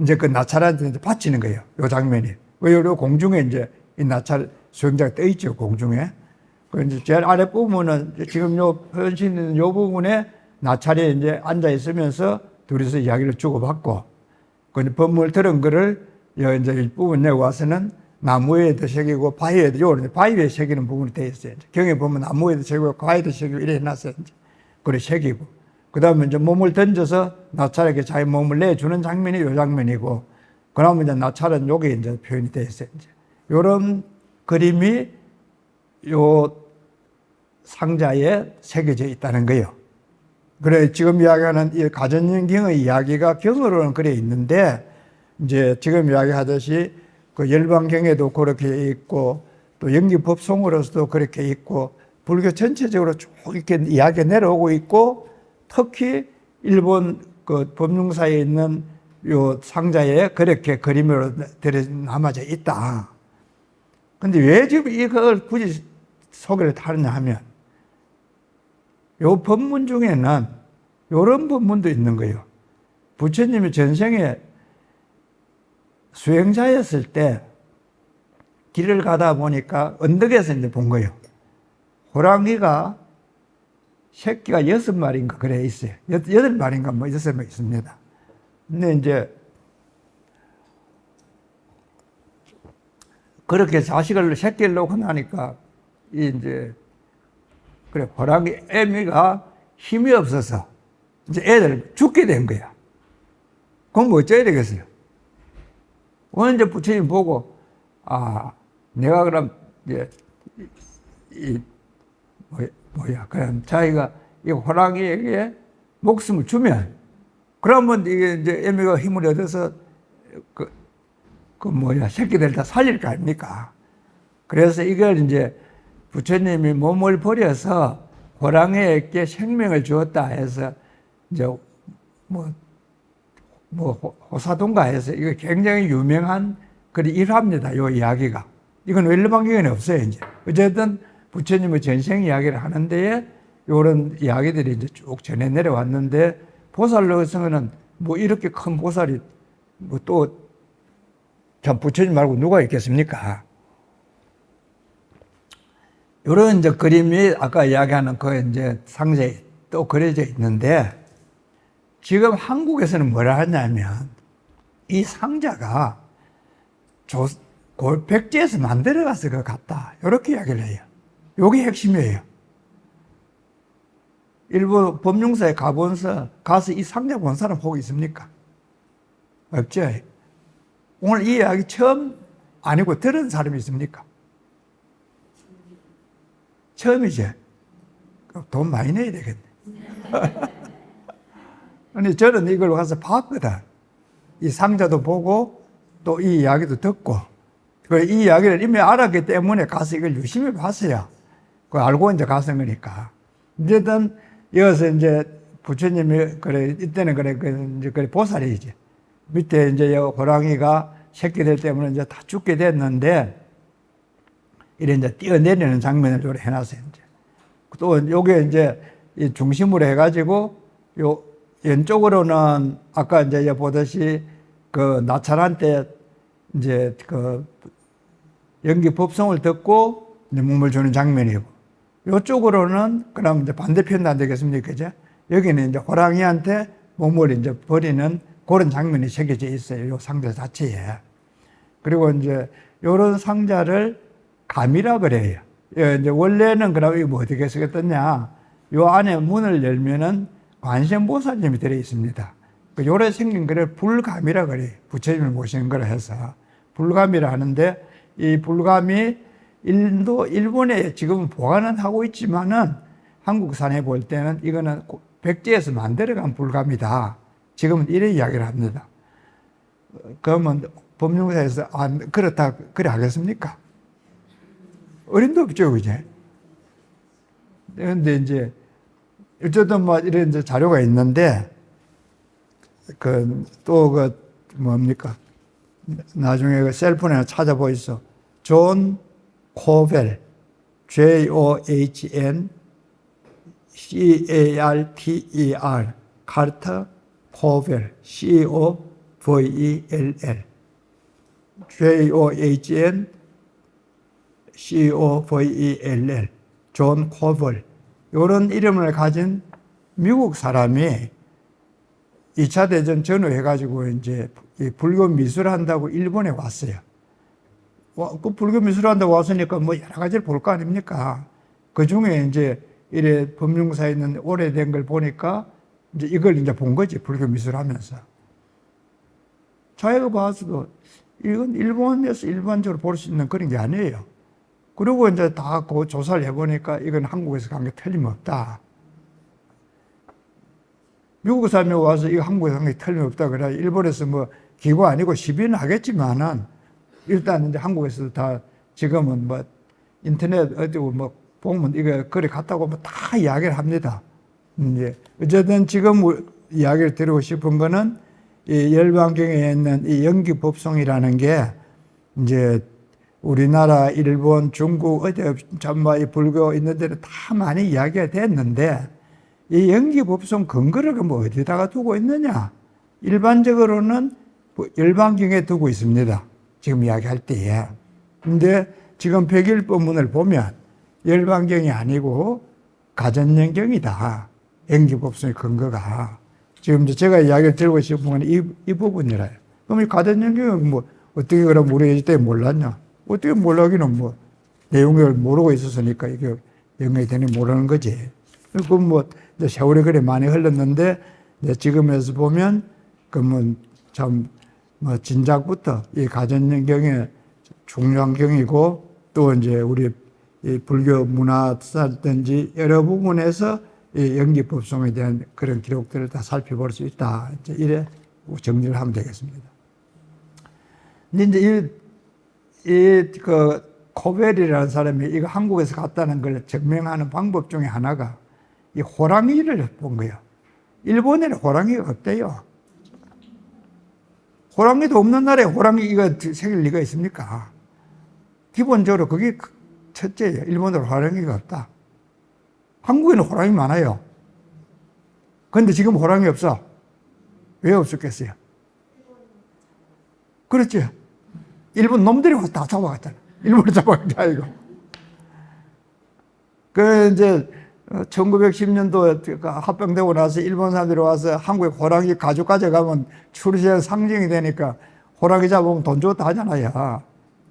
이제 그 나찰한테 이제 바치는 거예요. 이 장면이. 왜 요 공중에 이제 이 나찰 수행자가 떠 있죠. 공중에. 그 이제 제일 아래 부분은 지금 요 표현시 있는 요 부분에 나찰이 이제 앉아 있으면서 둘이서 이야기를 주고받고 그 법문을 들은 거를 이제 일부분 내고 와서는 나무에도 새기고 바위에도 요 바위에 새기는 부분이 돼 있어요. 경에 보면 나무에도 새기고 바위에도 새기고 이래 해놨어요. 그래 새기고 그 다음에 이제 몸을 던져서 나찰에게 자기 몸을 내주는 장면이 요 장면이고 그러면 이제 나찰은 요게 이제 표현이 돼 있어요. 요런 그림이 요 상자에 새겨져 있다는 거예요. 그래 지금 이야기하는 이 가전연경의 이야기가 경으로는 그래 있는데 이제 지금 이야기하듯이 그 열반경에도 그렇게 있고 또 연기법송으로서도 그렇게 있고 불교 전체적으로 쭉 이렇게 이야기가 내려오고 있고 특히 일본 그 법융사에 있는 요 상자에 그렇게 그림으로 남아져 있다. 근데 왜 지금 이걸 굳이 소개를 하느냐 하면 요 법문 중에는 요런 법문도 있는 거예요. 부처님이 전생에 수행자였을 때 길을 가다 보니까 언덕에서 이제 본 거예요. 호랑이가 새끼가 6마리인가 그래 있어요. 8마리인가 뭐 6마리 있습니다. 근데 이제 그렇게 자식을 새끼를 놓고 나니까 이제 그래 호랑이 애미가 힘이 없어서 이제 애들 죽게 된 거야. 그럼 뭐 어쩌야 되겠어요? 언제 부처님 보고 내가 그럼 이제 그럼 자기가 이 호랑이에게 목숨을 주면 그러면 이게 이제 애미가 힘을 얻어서 새끼들 다 살릴 거 아닙니까? 그래서 이걸 이제 부처님이 몸을 버려서 호랑이에게 생명을 주었다 해서 이제 호사동가 해서 이거 굉장히 유명한 그런 일화입니다. 요 이야기가. 이건 웰르반경에는 없어요, 이제. 어쨌든 부처님의 전생 이야기를 하는데 요런 이야기들이 이제 쭉 전해 내려왔는데 보살로서는 뭐 이렇게 큰 보살이 참 부처님 말고 누가 있겠습니까? 요런 이제 그림이 아까 이야기하는 그 이제 상자에 또 그려져 있는데 지금 한국에서는 뭐라 하냐면 이 상자가 백제에서 만들어가서 그 같다. 이렇게 이야기를 해요. 요게 핵심이에요. 일본 법융사에 가서 이 상자 본 사람 혹 있습니까? 없죠. 오늘 이 이야기 처음 아니고 들은 사람이 있습니까? 처음이지. 돈 많이 내야 되겠네. 아니, 저는 이걸 가서 봤거든. 이 상자도 보고 또 이 이야기도 듣고. 이 이야기를 이미 알았기 때문에 가서 이걸 유심히 봤어요. 그 알고 이제 가서 거니까. 어쨌든, 여기서 이제 부처님이, 그래, 이때는 그래, 이제 그래, 보살이지. 밑에 이제 호랑이가 새끼들 때문에 이제 다 죽게 됐는데, 이래 이제 뛰어내리는 장면을 요래 해놨어요, 이제. 또 요게 이제 이 중심으로 해가지고, 요 왼쪽으로는 아까 이제 보듯이 그 나찰한 때 이제 그 연기 법성을 듣고 이제 몸을 주는 장면이고, 요쪽으로는 그럼 이제 반대편도 안 되겠습니까? 그죠? 여기는 이제 호랑이한테 몸을 이제 버리는 그런 장면이 새겨져 있어요. 요 상자 자체에. 그리고 이제 요런 상자를 감이라 그래요. 이제 원래는 그럼 이거 뭐 어떻게 쓰겠느냐? 요 안에 문을 열면은 관세음보살님이 들어 있습니다. 요래 생긴 거를 불감이라 그래요. 부처님을 모시는 거라 해서. 불감이라 하는데, 이 불감이 일본에 지금 보관은 하고 있지만은 한국산에 볼 때는 이거는 백제에서 만들어간 불감이다. 지금은 이래 이야기를 합니다. 그러면 법률사에서 그렇다, 그래 하겠습니까? 어림도 없죠, 그제? 그런데 이제, 어쨌든 뭐 이런 이제 자료가 있는데, 뭡니까? 나중에 그 셀폰에 찾아보이소. 존 코벨, John Carter, 카르터 코벨, Covell, John Covell, 존 코벨. 이런 이름을 가진 미국 사람이 2차 대전 전후해가지고 이제 불교 미술 한다고 일본에 왔어요. 그 불교 미술 한다고 왔으니까 뭐 여러 가지를 볼 거 아닙니까? 그 중에 이제 이래 법륜사에 있는 오래된 걸 보니까 이제 이걸 이제 본 거지, 불교 미술 하면서. 자기가 봐서도 이건 일본에서 일반적으로 볼 수 있는 그런 게 아니에요. 그리고 이제 다 그 조사를 해보니까 이건 한국에서 간 게 틀림없다. 미국 사람이 와서 이거 한국에서 간 게 틀림없다. 그래. 일본에서 뭐 기고 아니고 시비는 하겠지만은 일단 이제 한국에서도 다 지금은 뭐 인터넷 어디고 뭐 보면 이거 거리 갔다고 뭐 다 이야기를 합니다. 이제 어쨌든 지금 이야기를 드리고 싶은 거는 이 열반경에 있는 이 연기법송이라는 게 이제 우리나라, 일본, 중국, 어디, 전부 이 불교 있는 데는 다 많이 이야기가 됐는데, 이 연기법송 근거를 뭐 어디다가 두고 있느냐? 일반적으로는 열반경에 두고 있습니다. 지금 이야기할 때에. 근데 지금 백일법문을 보면 열반경이 아니고 가전연경이다. 연기법송의 근거가. 지금 제가 이야기를 드리고 싶은 건 이 부분이라요. 그럼 이 가전연경은 뭐 어떻게 그럼 우리 때 몰랐냐? 어떻게 몰라기는 뭐 내용을 모르고 있었으니까 이게 연결이 되는 모르는 거지. 그 뭐 세월이 그래 많이 흘렀는데 이제 지금에서 보면 그러면 참 뭐 진작부터 이 가전연경의 중요한 경이고 또 이제 우리 이 불교 문화사든지 여러 부분에서 이 연기법송에 대한 그런 기록들을 다 살펴볼 수 있다. 이제 이래 정리를 하면 되겠습니다. 근데 이제 코벨이라는 사람이 이거 한국에서 갔다는 걸 증명하는 방법 중에 하나가 이 호랑이를 본 거예요. 일본에는 호랑이가 없대요. 호랑이도 없는 나라에 호랑이가 생길 리가 있습니까? 기본적으로 그게 첫째예요. 일본에는 호랑이가 없다. 한국에는 호랑이 많아요. 그런데 지금 호랑이 없어. 왜 없었겠어요? 그렇지. 일본 놈들이 와서 다 잡아갔잖아. 일본에 잡아간 게 아니고. 그 이제 1910년도 합병되고 나서 일본 사람들이 와서 한국에 호랑이 가죽 가져가면 출시의 상징이 되니까 호랑이 잡으면 돈 줬다 하잖아요.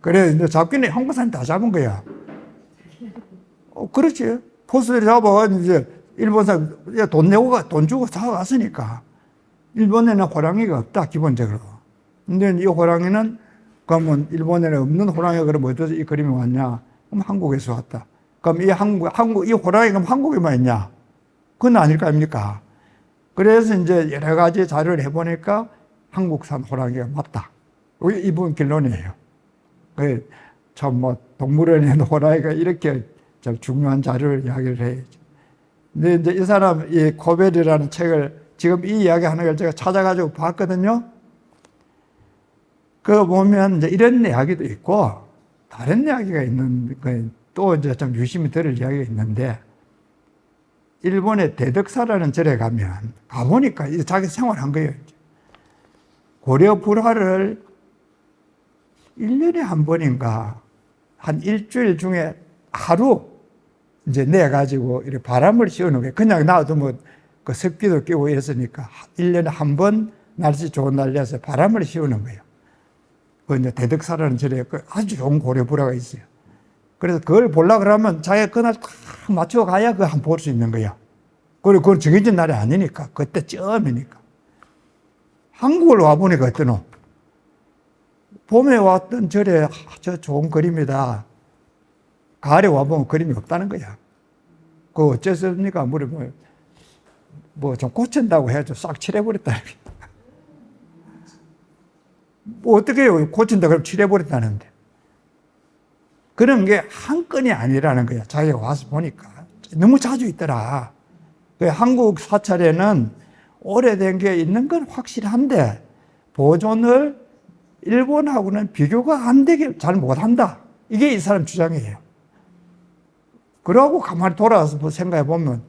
그래 이제 잡기는 한국 사람이 다 잡은 거야. 그렇지. 포스들이 잡아가지고 이제 일본 사람 돈 내고 돈 주고 사왔으니까. 일본에는 호랑이가 없다 기본적으로. 근데 이 호랑이는 그러면 일본에는 없는 호랑이가 그럼 어디서 이 그림이 왔냐? 그럼 한국에서 왔다. 그럼 이 호랑이가 그럼 한국에만 있냐? 그건 아닐 거 아닙니까? 그래서 이제 여러 가지 자료를 해보니까 한국산 호랑이가 맞다. 이분 결론이에요. 참 뭐 동물원에 호랑이가 이렇게 참 중요한 자료를 이야기를 해야죠. 근데 이제 이 사람, 이 코벨이라는 책을 지금 이 이야기 하는 걸 제가 찾아가지고 봤거든요. 그거 보면 이제 이런 이야기도 있고, 다른 이야기가 있는, 또 이제 좀 유심히 들을 이야기가 있는데, 일본의 대덕사라는 절에 가보니까 자기 생활한 거예요. 고려 불화를 1년에 한 번인가, 한 일주일 중에 하루 이제 내가지고 이렇게 바람을 씌우는 거예요. 그냥 놔도 뭐, 그 습기도 끼고 이랬으니까 1년에 한 번 날씨 좋은 날 내서 바람을 씌우는 거예요. 그 이제 대덕사라는 절에 아주 좋은 고려 불화가 있어요. 그래서 그걸 보려고 그러면 자기가 그날 딱 맞춰 가야 그거 한번 볼 수 있는 거야. 그리고 그건 정해진 날이 아니니까. 그때 처음이니까. 한국을 와보니까 어떠노? 봄에 왔던 절에 저 좋은 그림이다. 가을에 와보면 그림이 없다는 거야. 그 어째서입니까? 뭐 좀 고친다고 해야죠. 싹 칠해버렸다는 거야. 뭐 어떻게 해요? 고친다 그러면 칠해버렸다는데. 그런 게 한 건이 아니라는 거야. 자기가 와서 보니까. 너무 자주 있더라. 한국 사찰에는 오래된 게 있는 건 확실한데 보존을 일본하고는 비교가 안 되게 잘 못한다. 이게 이 사람 주장이에요. 그러고 가만히 돌아와서 뭐 생각해 보면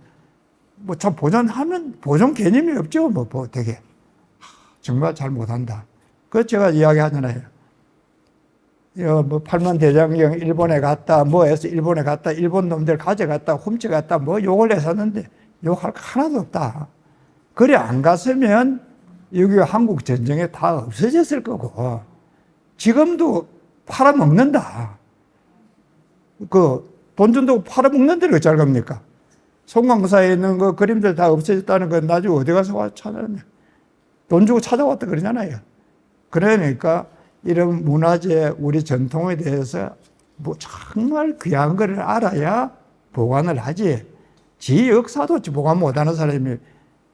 뭐 참 보존 개념이 없죠. 뭐 되게 정말 잘 못한다. 그래서 제가 이야기하잖아요. 뭐 팔만 대장경 일본에 갔다 뭐 해서 일본에 갔다 일본 놈들 가져갔다 훔쳐갔다 뭐 욕을 했었는데 욕할 거 하나도 없다. 그래 안 갔으면 여기 한국 전쟁에 다 없어졌을 거고 지금도 팔아먹는다. 그 돈 준다고 팔아먹는 데를 어쩔 겁니까? 송강사에 있는 그 그림들 다 없어졌다는 건 나중에 어디 가서 찾아내. 돈 주고 찾아왔다 그러잖아요. 그러니까 이런 문화재, 우리 전통에 대해서 뭐 정말 귀한 거를 알아야 보관을 하지. 지 역사도 보관 못하는 사람이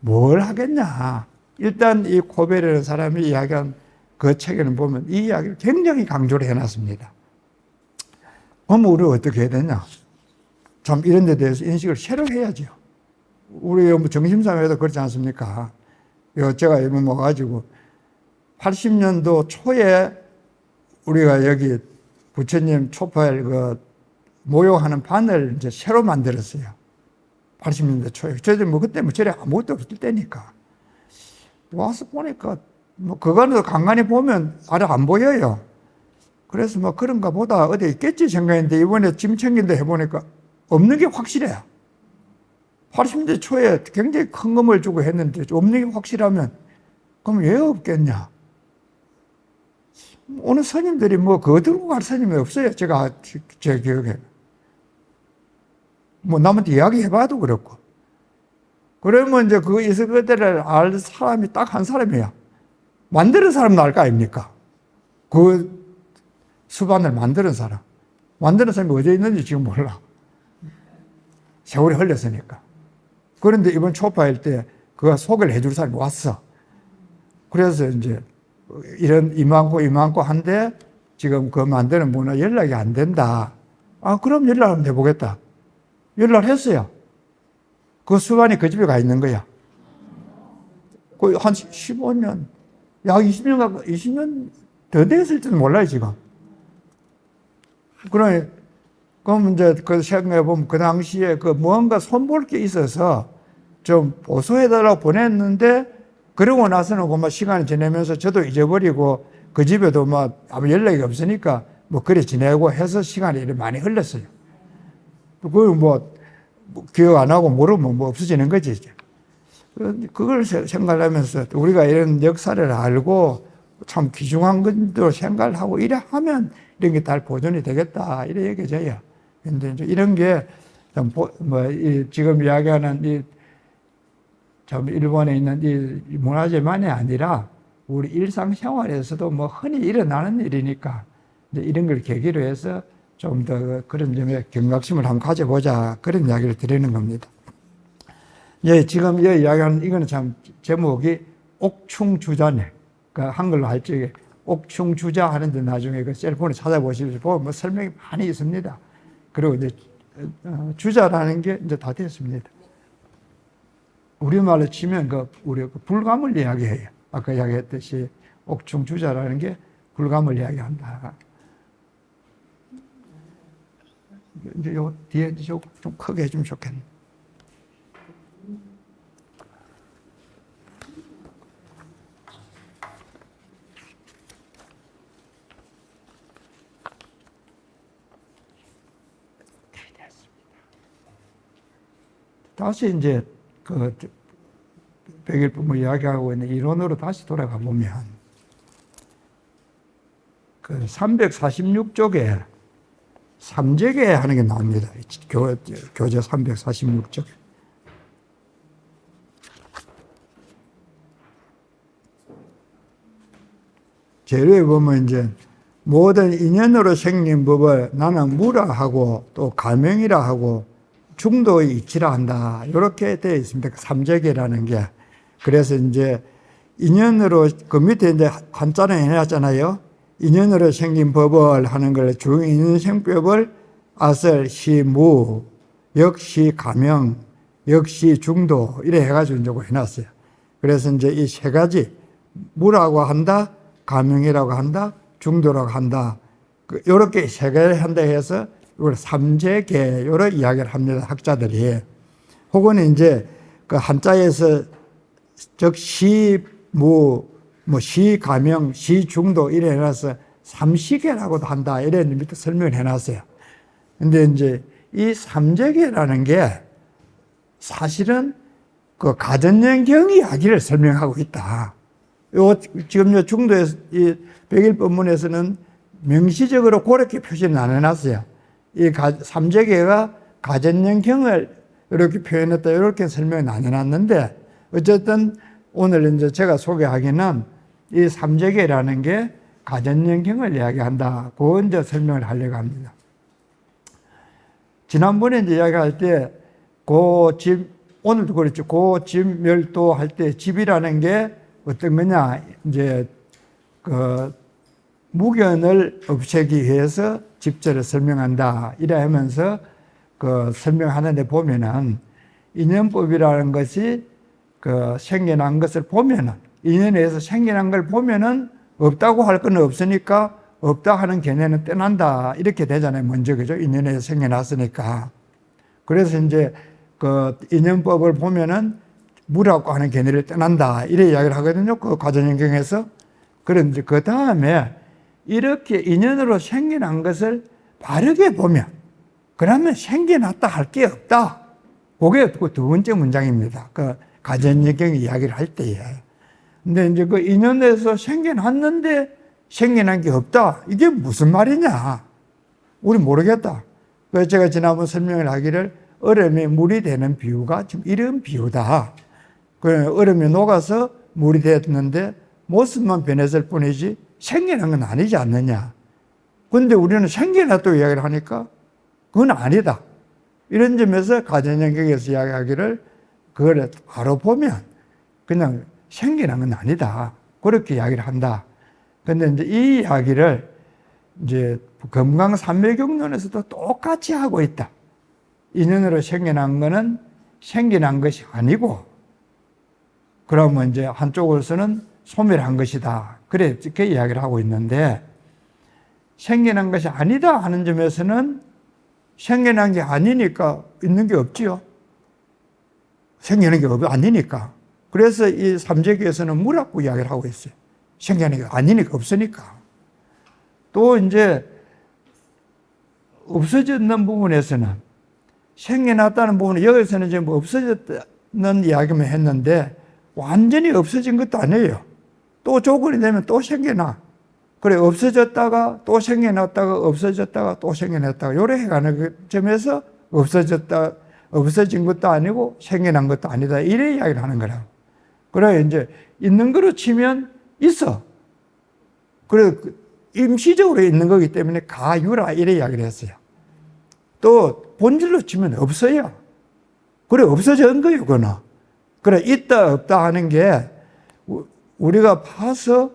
뭘 하겠냐. 일단 이 코벨이라는 사람이 이야기한 그 책에는 보면 이 이야기를 굉장히 강조를 해놨습니다. 그럼 우리 어떻게 해야 되냐? 참 이런 데 대해서 인식을 새로 해야죠. 우리 뭐 정심상회도 그렇지 않습니까? 제가 이번 와가지고 80년도 초에 우리가 여기 부처님 초파일 그 모욕하는 반을 이제 새로 만들었어요. 80년대 초에. 저희들 뭐 그때 뭐 저래 아무것도 없을 때니까. 와서 보니까 뭐 그거는 간간히 보면 아래 안 보여요. 그래서 뭐 그런가 보다 어디 있겠지 생각했는데 이번에 짐 챙긴다 해보니까 없는 게 확실해요. 80년대 초에 굉장히 큰 금을 주고 했는데 없는 게 확실하면 그럼 왜 없겠냐? 오늘 스님들이 뭐 그거 들고 갈 스님이 없어요. 제 기억에. 뭐 남한테 이야기해봐도 그렇고. 그러면 이제 그 있을 것들을 알 사람이 딱 한 사람이야. 만드는 사람은 알 거 아닙니까? 그 수반을 만드는 사람. 만드는 사람이 어디에 있는지 지금 몰라. 세월이 흘렸으니까. 그런데 이번 초파일 때 그가 소개를 해줄 사람이 왔어. 그래서 이제 이런 이만고 한데 지금 그 만드는 분은 연락이 안 된다. 아, 그럼 연락하면 해보겠다. 연락을 했어요. 그 수반이 그 집에 가 있는 거야. 거의 한 15년, 약 20년 더 됐을지도 몰라요, 지금. 그럼 이제 그 생각해보면 그 당시에 그 뭔가 손볼 게 있어서 좀 보수해달라고 보냈는데 그러고 나서는 그 시간이 지내면서 저도 잊어버리고 그 집에도 아무 연락이 없으니까 그래 지내고 해서 시간이 많이 흘렀어요. 그걸 기억 안 하고 모르면 없어지는 거지, 이제. 그걸 생각하면서 우리가 이런 역사를 알고 참 귀중한 것도 생각을 하고 이래 하면 이런 게 잘 보존이 되겠다. 이래 얘기해줘요. 근데 이제 이런 게 지금 이야기하는 참 일본에 있는 이 문화재만이 아니라 우리 일상생활에서도 흔히 일어나는 일이니까 이제 이런 걸 계기로 해서 좀 더 그런 점에 경각심을 한번 가져보자. 그런 이야기를 드리는 겁니다. 예, 지금 이 이야기하는 이거는 참 제목이 옥충주자네. 그 한글로 할 적에 옥충주자 하는데 나중에 그 셀폰에 찾아보시면 보면 뭐 설명이 많이 있습니다. 그리고 이제 주자라는 게 이제 다 됐습니다. 우리말로 치면 우리 불감을 이야기해요. 아까 이야기했듯이 옥충주자라는 게 불감을 이야기한다. 이제 요 뒤에 좀 크게 해주면 좋겠네. 다시 이제 그 백일품을 이야기하고 있는 이론으로 다시 돌아가 보면 그 346쪽에 삼재계 하는 게 나옵니다. 교재 346쪽에. 재료에 보면 이제 모든 인연으로 생긴 법을 나는 무라 하고 또 가명이라 하고 중도의 이치라 한다. 이렇게 되어 있습니다. 삼재계라는 게. 그래서 이제 인연으로 그 밑에 이제 한자는 해놨잖아요. 인연으로 생긴 법을 하는 걸 중인생법을 아설, 시, 무, 역시 가명, 역시 중도 이래 해가지고 이제 해놨어요. 그래서 이제 이 세 가지 무라고 한다, 가명이라고 한다, 중도라고 한다. 이렇게 세 개를 한다 해서 이걸 삼재계 이런 이야기를 합니다. 학자들이. 혹은 이제 그 한자에서 즉 시, 무, 뭐 시가명, 시중도 이래 해놔서 삼시계라고도 한다 이래 밑에 설명을 해놨어요. 근데 이제 이 삼재계라는 게 사실은 그 가전연경 이야기를 설명하고 있다. 지금 요 중도에서 이 백일법문에서는 명시적으로 그렇게 표시는 안 해놨어요. 이 삼재계가 가전연경을 이렇게 표현했다 이렇게 설명은 안 해놨는데 어쨌든 오늘 이제 제가 소개하기는 이 삼재계라는 게 가전연경을 이야기한다. 그거 이제 설명을 하려고 합니다. 지난번에 이제 이야기할 때, 오늘도 그렇죠. 고집멸도 할 때 집이라는 게 어떤 거냐. 이제, 무견을 없애기 위해서 집절을 설명한다. 이래 하면서 설명하는데 보면은 인연법이라는 것이 생겨난 것을 보면은 인연에서 생겨난 걸 보면은 없다고 할 건 없으니까 없다 하는 개념은 떠난다. 이렇게 되잖아요. 먼저, 그죠? 인연에서 생겨났으니까. 그래서 이제 인연법을 보면은 무라고 하는 개념을 떠난다. 이래 이야기를 하거든요. 가전연경에서. 그런데 그 다음에 이렇게 인연으로 생겨난 것을 바르게 보면 그러면 생겨났다 할 게 없다. 그게 두 번째 문장입니다. 가전연경 이야기를 할 때에. 근데 이제 그 인연에서 생겨났는데 생겨난 게 없다. 이게 무슨 말이냐? 우리 모르겠다. 그래서 제가 지난번 설명을 하기를 얼음에 물이 되는 비유가 지금 이런 비유다. 얼음이 녹아서 물이 됐는데 모습만 변했을 뿐이지 생겨난 건 아니지 않느냐. 근데 우리는 생겨났다고 이야기를 하니까 그건 아니다. 이런 점에서 가전연경에서 이야기하기를 그걸 바로 보면 그냥 생겨난 건 아니다. 그렇게 이야기를 한다. 근데 이제 이 이야기를 이제 금강산매경론에서도 똑같이 하고 있다. 인연으로 생겨난 거는 생겨난 것이 아니고, 그러면 이제 한쪽으로서는 소멸한 것이다. 그렇게 이야기를 하고 있는데, 생겨난 것이 아니다 하는 점에서는 생겨난 게 아니니까 있는 게 없지요. 생겨난 게 아니니까. 그래서 이 삼재계에서는 무라고 이야기를 하고 있어요. 생겨난 게 아니니까 없으니까. 또 이제 없어졌는 부분에서는 생겨났다는 부분은 여기서는 지금 없어졌다는 이야기만 했는데 완전히 없어진 것도 아니에요. 또 조건이 되면 또 생겨나. 그래 없어졌다가 또 생겨났다가 없어졌다가 또 생겨났다가 요래 해가는 점에서 없어진 것도 아니고 생겨난 것도 아니다. 이래 이야기를 하는 거라고. 그래 이제 있는 거로 치면 있어. 그래 임시적으로 있는 거기 때문에 가유라 이래 이야기를 했어요. 또 본질로 치면 없어요. 그래 없어진 거예요. 그거는 그래, 있다, 없다 하는 게 우리가 봐서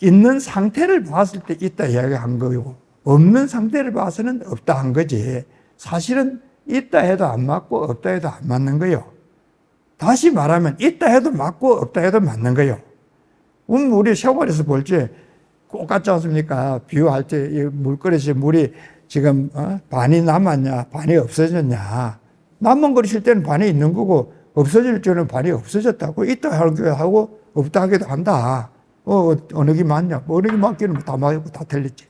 있는 상태를 봤을 때 있다 이야기한 거고, 없는 상태를 봐서는 없다 한 거지. 사실은 있다 해도 안 맞고 없다 해도 안 맞는 거요. 다시 말하면 있다 해도 맞고 없다 해도 맞는 거요. 우리 샤워에서 볼 때 똑같지 않습니까? 비유할 때 물그릇에 물이 지금 반이 남았냐, 반이 없어졌냐. 남은 그릇일 때는 반이 있는 거고 없어질 때는 반이 없어졌다고. 있다 하기도 하고 없다 하기도 한다. 어느 게 맞냐? 어느 게 맞기는 다 맞고 다 틀렸지.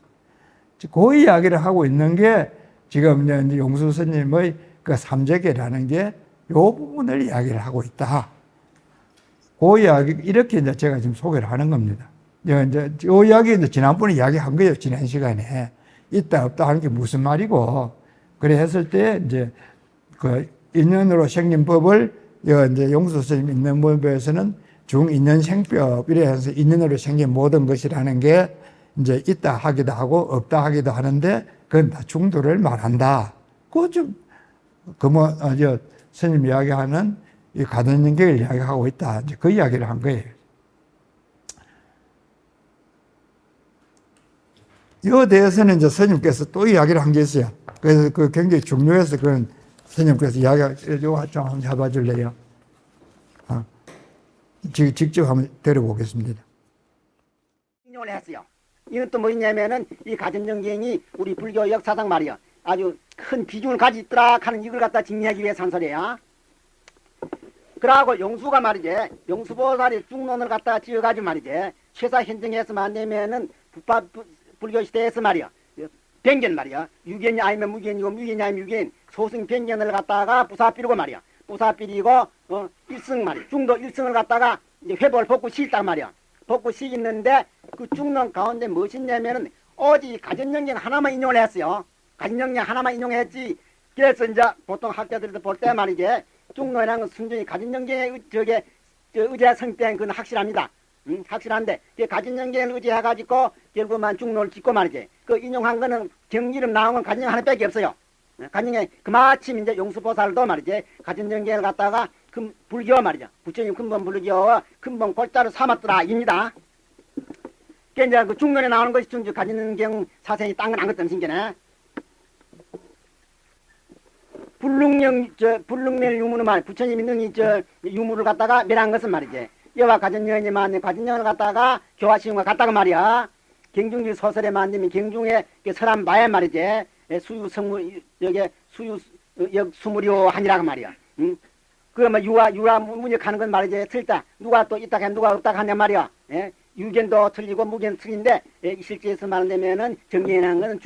그 이야기를 하고 있는 게 지금 이제 용수 스님의 그 삼재계라는 게 요 부분을 이야기를 하고 있다. 그 이야기, 이렇게 이제 제가 지금 소개를 하는 겁니다. 이제 요 이야기 이제 지난번에 이야기한 거예요. 지난 시간에. 있다, 없다 하는 게 무슨 말이고. 그래 했을 때 이제 그 인연으로 생긴 법을 이제 용수 스님 있는 법에서는 중인연생법, 이래 해서 인연으로 생긴 모든 것이라는 게 이제 있다 하기도 하고 없다 하기도 하는데 그건 다 중도를 말한다. 그거 좀, 스님 이야기하는 이 가등연계를 이야기하고 있다. 이제 그 이야기를 한 거예요. 이에 대해서는 이제 스님께서 또 이야기를 한 게 있어요. 그래서 그 굉장히 중요해서 그런 스님께서 이야기를 좀 한번 해봐 줄래요? 직접 한번 데려보겠습니다. 인용을 했어요. 이건 또 뭐냐면은 이 가전정경이 우리 불교 역사상 말이야 아주 큰 비중을 가지고 있더라 하는 이걸 갖다 증명하기 위해 산 소리야. 그러고 용수가 말이지 용수보살이 중론을 갖다가 지어가지고 말이지 최사 현정에서만 안 되면은 불교 시대에서 말이야 변견 말이야 유견이 아니면 무견이고 무견이 아니면 유견 소승 변견을 갖다가 부사비리고 말이야 부사비리고 일승 말이야 중도 일승을 갖다가 이제 회복을 벗고 시있단 말이야 벗고 시있는데 그 중론 가운데 무엇이냐면은 오직 가전영경 하나만 인용을 했어요. 가전영경 하나만 인용했지. 그래서 이제 보통 학자들도 볼 때 말이지 중론이라는 건 순전히 가전영경의 의제 성땡 그건 확실합니다. 확실한데 그 가전영경을 의지해가지고 결국만 중론을 짓고 말이지 그 인용한 거는 경이름 나온 건 가전영 하나밖에 없어요. 가전영 그마침 이제 용수보살도 말이지 가전영경을 갖다가 불교 말이죠. 부처님 근본 불교와 근본 골자를 삼았더라 입니다. 이제 그 중론에 나오는 것이 중주 가전영 사생이 딴 건 안 것도 신기네. 불능멸 유무는 말 부처님이 능히 유무를 갖다가 멸한 것은 말이지. 여와 가전영이 만든 가전영을 갖다가 교화시용과 같다가 말이야. 경중지 소설에 만들면 경중의 설한 바에 말이지. 수유 성물 여기 수유 역 수무료 하니라고 말이야. 그러면 유화 문역하는 건 말이지 틀다. 누가 또 있다 해 누가 없다 하냐 말이야. 예? 유견도 틀리고 무견도 틀린데 실제에서 말하면은 정리해놓은 것은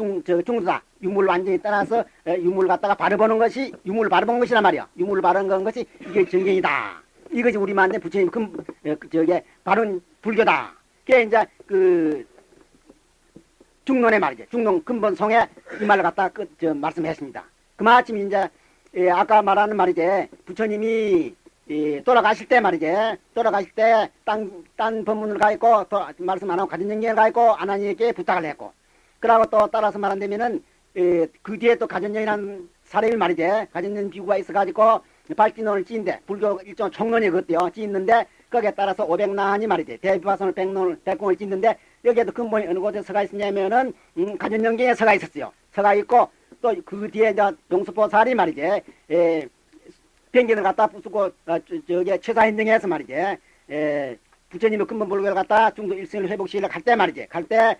중수다. 유물 완전히 떠나서 유물 갖다가 바라보는 것이 유물을 바라보는 것이란 말이야. 유물을 바라보는 것이 이게 정경이다. 이것이 우리만의 부처님 바른 불교다. 그게 이제 그 중론의 말이죠. 중론 근본성에 이 말을 갖다가 말씀했습니다. 그마침 이제 아까 말하는 말이지 부처님이 돌아가실 때 말이지 돌아가실 때 딴 법문을 가 있고 말씀 안 하고 가전영경을 가 있고 아나니에게 부탁을 했고 그러고 또 따라서 말한다면은 그 뒤에 또 가전영이라는 사람이 말이지 가전영 비구가 있어가지고 발진론을 찌는데 불교 일종 총론이 그것도요 찌는데 거기에 따라서 500나하니 말이지 대비화선을 100공을 찌는데 여기에도 근본이 어느 곳에 서가 있었냐면은 가전영경에 서가 있었어요. 서가 있고 또 그 뒤에 이제 용수보살이 말이지 변견을 갖다 부수고 최사현정에서 말이지 부처님의 근본 불교를 갖다 중도 일승을 회복시키려고 할 때 말이지 갈 때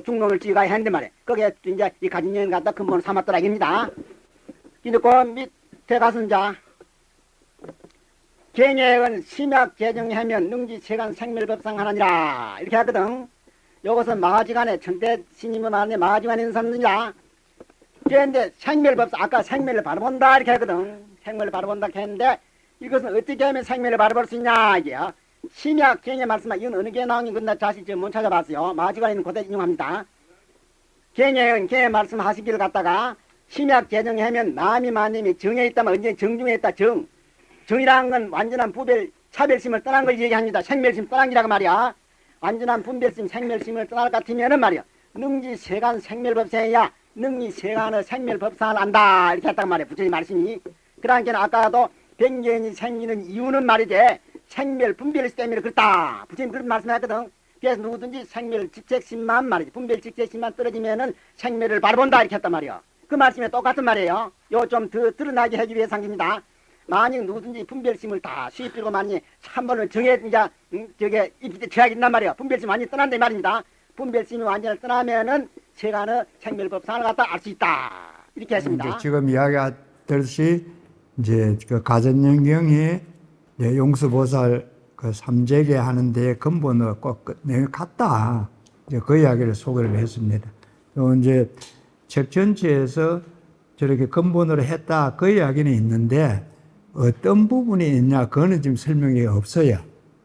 중론을 지어가야 했는데 말이야 거기에 이제 이 가진영을 갖다 근본을 삼았더라 입니다. 근데 그 밑에 가서 이제 경액은 심약 재정하면 능지 세간 생멸법상 하나니라 이렇게 하거든. 요것은 마하지간에 천대 스님을 말하는 마하지간에 있는 사람들이야. 그런데 생멸법상 아까 생멸을 바라본다 이렇게 하거든. 생멸을 바라본다 이렇게 했는데 이것은 어떻게 하면 생멸을 바라볼 수 있냐 이게요. 심약 경에 말씀하 이건 어느 게 나오는 건 나 자식 못 찾아봤어요. 마하지간에 있는 그대로 인용합니다. 경에 말씀하시기를 갖다가 심약 재정하면 남이 만님이 정에 있다면 언제 정중에 있다 정이라는 건 완전한 차별심을 떠난 걸 얘기합니다. 생멸심 떠난 기라고 말이야. 완전한 분별심 생멸심을 떠날 것 같으면은 말이야 능지 세간 생멸법상이야 능지 세간의 생멸법상을 안다 이렇게 했단 말이야 부처님 말씀이. 그러니까 아까도 백년이 생기는 이유는 말이지 생멸 분별 때문에 그렇다. 부처님 그런 말씀하거든. 그래서 누구든지 생멸 직책심만 말이지 분별 직책심만 떨어지면은 생멸을 바라본다 이렇게 했단 말이야. 그 말씀에 똑같은 말이에요. 요 좀 더 드러나게 하기 위해서 한 겁니다. 만약 누구든지 분별심을 다 수입 들고 만약 한 번을 정해 이제 저게 입에 처하게 된단 말이야. 분별심 완전히 떠난다 이 말입니다. 분별심이 완전히 떠나면은 세간의 생멸법상을 갖다 알 수 있다. 이렇게 했습니다. 이제 지금 이야기하듯이 이제 그 가전연경이 용수보살 그 삼재계 하는데 근본은 꼭 내용이 같다. 이제 그 이야기를 소개를 했습니다. 또 이제 책 전체에서 저렇게 근본으로 했다. 그 이야기는 있는데 어떤 부분이 있냐, 그거는 지금 설명이 없어요.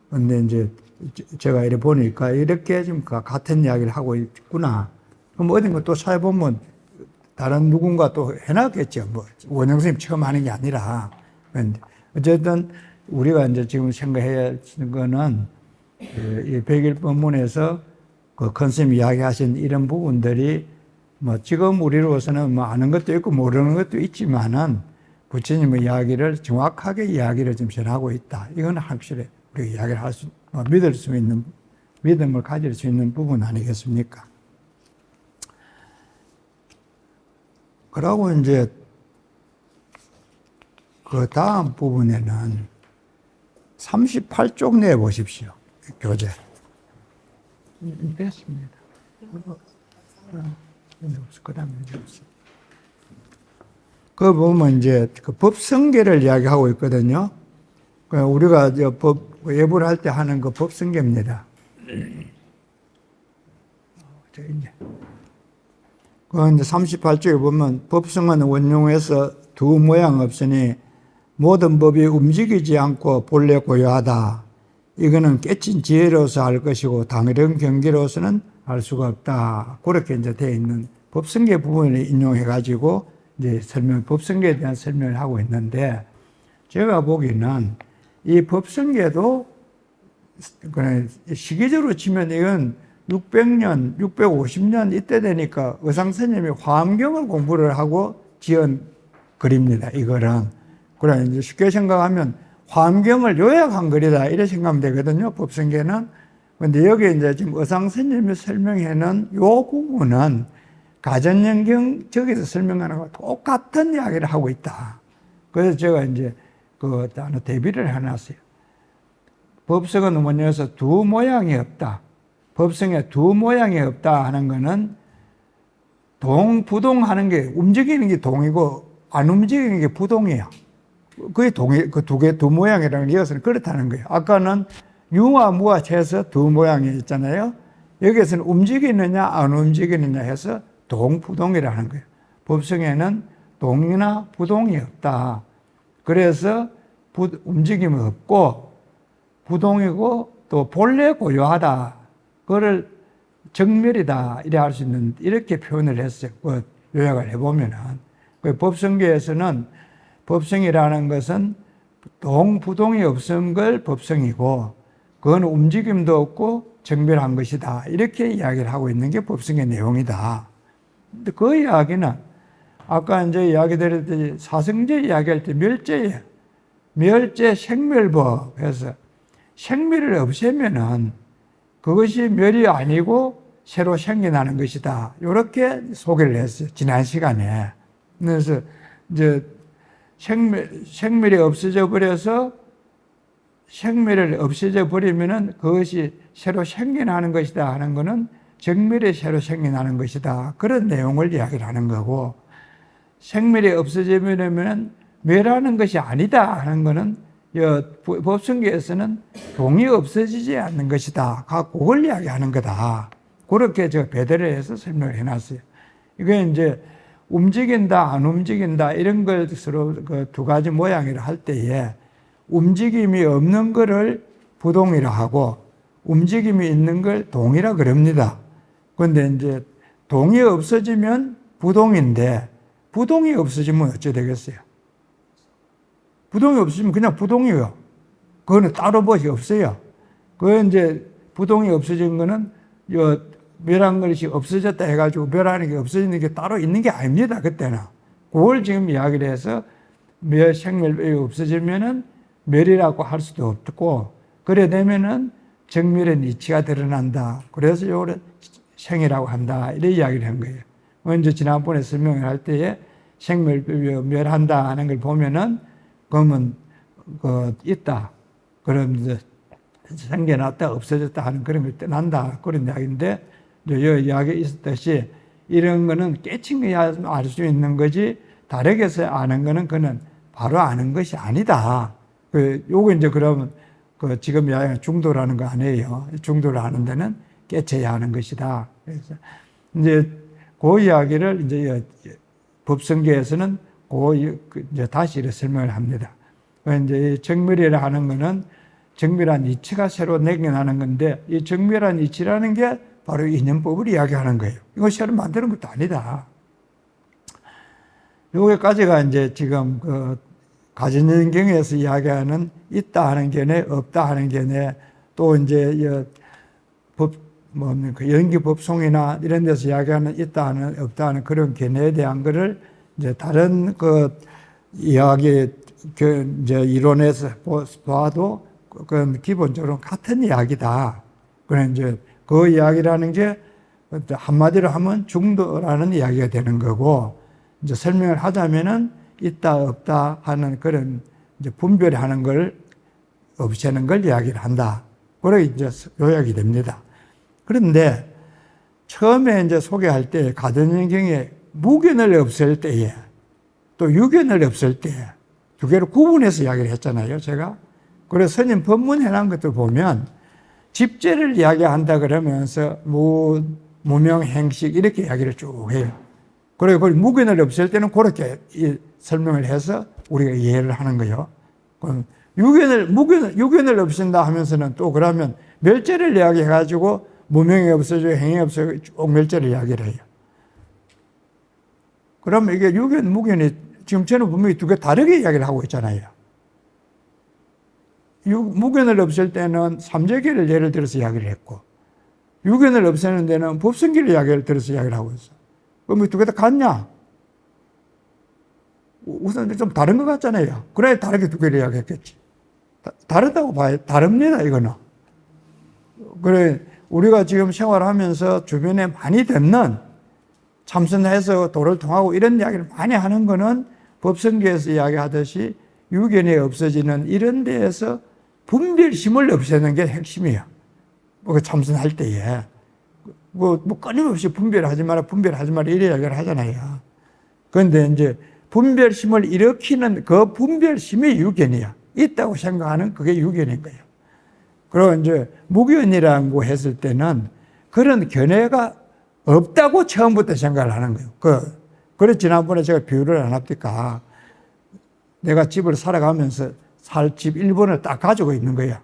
근데 이제 제가 이렇게 보니까 이렇게 좀 같은 이야기를 하고 있구나. 그럼 어딘가 또 찾아보면 다른 누군가 또 해놨겠죠. 뭐, 원영 선생님 처음 하는 게 아니라. 근데 어쨌든 우리가 이제 지금 생각해야 하는 거는 이 백일법문에서 그 컨셉 이야기하신 이런 부분들이 뭐 지금 우리로서는 뭐 아는 것도 있고 모르는 것도 있지만은 부처님의 이야기를 정확하게 이야기를 좀 전하고 있다. 이건 확실히 우리가 이야기를 할 수, 믿을 수 있는, 믿음을 가질 수 있는 부분 아니겠습니까? 그러고 이제 그 다음 부분에는 38쪽 내 보십시오. 교재. 됐습니다. 그 다음에 없어. 그 보면 이제 그 법성계를 이야기하고 있거든요. 우리가 예불 할 때 하는 그 법성계입니다. 그 이제 38쪽에 보면 법성은 원용에서 두 모양 없으니 모든 법이 움직이지 않고 본래 고요하다. 이거는 깨친 지혜로서 알 것이고 당이런 경기로서는 알 수가 없다. 그렇게 이제 되어 있는 법성계 부분을 인용해 가지고 이제 법성계에 대한 설명을 하고 있는데, 제가 보기에는 이 법성계도 시기적으로 치면 이건 600년, 650년 이때 되니까 의상스님이 화엄경을 공부를 하고 지은 글입니다. 이거는. 그래 이제 쉽게 생각하면 화엄경을 요약한 글이다 이렇게 생각하면 되거든요. 법성계는. 근데 여기 이제 지금 의상스님이 설명해놓은 요 부분은 가전연경 저기서 설명하는 거 똑같은 이야기를 하고 있다. 그래서 제가 이제 그 하나 대비를 해놨어요. 법성은 원에서 두 모양이 없다. 법성에 두 모양이 없다 하는 거는 부동하는 게 움직이는 게 동이고 안 움직이는 게 부동이에요. 그게 그 두 모양이라는 게 이것은 그렇다는 거예요. 아까는 유와 무와 해서 두 모양이 있잖아요. 여기에서는 움직이느냐 안 움직이느냐 해서 동부동이라는 거예요. 법성에는 동이나 부동이 없다. 그래서 움직임이 없고 부동이고 또 본래 고요하다. 그거를 정멸이다. 이래 할 수 있는, 이렇게 표현을 했어요. 그 요약을 해보면은. 그 법성계에서는 법성이라는 것은 부동이 없은 걸 법성이고, 그건 움직임도 없고 정멸한 것이다. 이렇게 이야기를 하고 있는 게 법성의 내용이다. 근데 그 이야기는 아까 이제 이야기 드렸듯이 사성제 이야기할 때 멸제예요. 멸제 생멸법 해서 생멸을 없애면은 그것이 멸이 아니고 새로 생겨나는 것이다. 이렇게 소개를 했어요. 지난 시간에. 그래서 이제 생멸이 없어져 버려서 생멸을 없어져 버리면은 그것이 새로 생겨나는 것이다 하는 것은 정멸이 새로 생겨나는 것이다. 그런 내용을 이야기를 하는 거고, 생멸이 없어지면 멸하는 것이 아니다 하는 것은 법성계에서는 동이 없어지지 않는 것이다. 그걸 이야기하는 거다. 그렇게 제가 배대를 해서 설명을 해놨어요. 이게 이제 움직인다, 안 움직인다 이런 것으로 그 두 가지 모양이라 할 때에 움직임이 없는 것을 부동이라 하고 움직임이 있는 걸 동이라 그럽니다. 그런데 이제 동이 없어지면 부동인데 부동이 없어지면 어찌 되겠어요? 부동이 없으면 그냥 부동이에요. 그거는 따로 것이 없어요. 그 이제 부동이 없어진 거는 멸한 것이 없어졌다 해가지고 멸하는 게 없어지는 게 따로 있는 게 아닙니다. 그때는. 그걸 지금 이야기를 해서 생멸법이 없어지면은 멸이라고 할 수도 없고, 그래 되면은 정멸의 이치가 드러난다. 그래서 요걸 생이라고 한다. 이런 이야기를 한 거예요. 먼저 지난번에 설명을 할 때에 생멸법이 멸한다 하는 걸 보면은, 그러면 있다. 그럼 이제 생겨났다 없어졌다 하는 그런 걸 떠난다. 그런 이야기인데, 이 이야기에 있었듯이 이런 거는 깨친 거야 알 수 있는 거지, 다르게서 아는 거는 그는 바로 아는 것이 아니다. 요거 이제 그러면 지금 이야기하는 중도라는 거 아니에요. 중도를 하는 데는 깨쳐야 하는 것이다. 그래서 이제 그 이야기를 이제 법성계에서는 이제 다시 이렇게 설명을 합니다. 이제 정멸이라 하는 거는 정멸한 이치가 새로 내겨나는 건데, 이 정멸한 이치라는 게 바로 인연법을 이야기하는 거예요. 이거 새로 만드는 것도 아니다. 여기까지가 이제 지금 가전연경에서 이야기하는 있다 하는 견해, 없다 하는 견해, 또 이제 연기법송이나 이런 데서 이야기하는 있다 하는, 없다 하는 그런 견해에 대한 거를 이제 다른 이야기, 이제 이론에서 봐도 그건 기본적으로 같은 이야기다. 그래 이제 그 이야기라는 게 한마디로 하면 중도라는 이야기가 되는 거고, 이제 설명을 하자면은 있다 없다 하는 그런 이제 분별하는 걸 없애는 걸 이야기를 한다. 그래 이제 요약이 됩니다. 그런데 처음에 이제 소개할 때 가전연경에 무견을 없앨 때에 또 유견을 없앨 때 두 개를 구분해서 이야기를 했잖아요, 제가. 그래서 스님 법문해 놓은 것들 보면 집재를 이야기한다 그러면서 무명행식 이렇게 이야기를 쭉 해요. 그리고 그걸 무견을 없앨 때는 그렇게 설명을 해서 우리가 이해를 하는 거예요. 유견을 없앤다 하면서는 또 그러면 멸재를 이야기해가지고 무명이 없어지고 행이 없어지고 쭉 멸재를 이야기를 해요. 그러면 이게 유견, 무견이 지금 저는 분명히 두 개 다르게 이야기를 하고 있잖아요. 무견을 없앨 때는 삼재계를 예를 들어서 이야기를 했고, 유견을 없애는 데는 법성계를 이야기를 들어서 이야기를 하고 있어. 그럼 두 개 다 같냐? 우선 좀 다른 것 같잖아요. 그래 다르게 두 개를 이야기했겠지. 다르다고 봐요. 다릅니다, 이거는. 그래, 우리가 지금 생활하면서 주변에 많이 듣는 참선해서 도를 통하고 이런 이야기를 많이 하는 거는 법성계에서 이야기하듯이 유견이 없어지는 이런 데에서 분별심을 없애는 게 핵심이에요. 참선할 때에. 끊임없이 분별하지 마라 이런 이야기를 하잖아요. 그런데 이제 분별심을 일으키는 그 분별심이 유견이야. 있다고 생각하는 그게 유견인 거예요. 그리고 이제 무견이라고 했을 때는 그런 견해가 없다고 처음부터 생각을 하는 거예요. 그래서 지난번에 제가 비유를 안 합니까? 내가 집을 살아가면서 살 집 1번을 딱 가지고 있는 거야.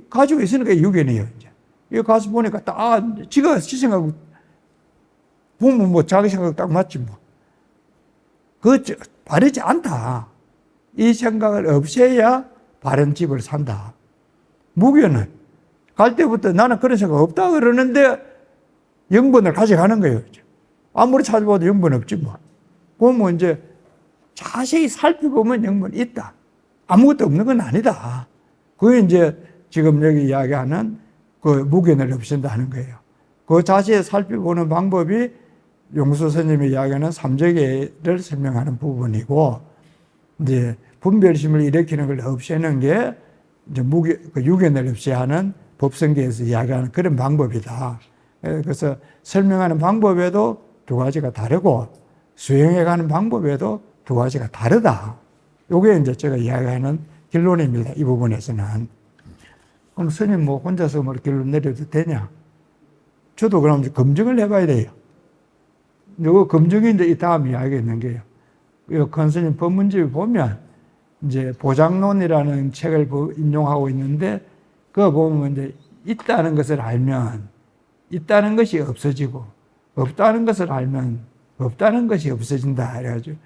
가지고 있으니까 유견이에요, 이제. 여기 가서 보니까 지가 지 생각, 보면 자기 생각 딱 맞지 뭐. 바르지 않다. 이 생각을 없애야 바른 집을 산다. 무견은 갈 때부터 나는 그런 생각 없다 그러는데 영분을 가져가는 거예요. 아무리 찾아봐도 영분 없지 뭐. 그러면 이제 자세히 살펴보면 영분이 있다. 아무것도 없는 건 아니다. 그게 이제 지금 여기 이야기하는 무견을 없앤다 하는 거예요. 자세히 살펴보는 방법이 용수 스님이 이야기하는 삼재계를 설명하는 부분이고, 이제 분별심을 일으키는 걸 없애는 게 이제 유견을 없애야 하는 법성계에서 이야기하는 그런 방법이다. 그래서 설명하는 방법에도 두 가지가 다르고 수행해가는 방법에도 두 가지가 다르다. 이게 이제 제가 이야기하는 결론입니다. 이 부분에서는. 그럼 스님 혼자서 결론 내려도 되냐? 저도 그럼 검증을 해봐야 돼요. 이거 검증이 이제 이 다음 이야기가 있는 게요. 이 큰 스님 법문집에 보면 이제 보장론이라는 책을 인용하고 있는데, 그거 보면 이제 있다는 것을 알면 있다는 것이 없어지고, 없다는 것을 알면 없다는 것이 없어진다. 그래가지고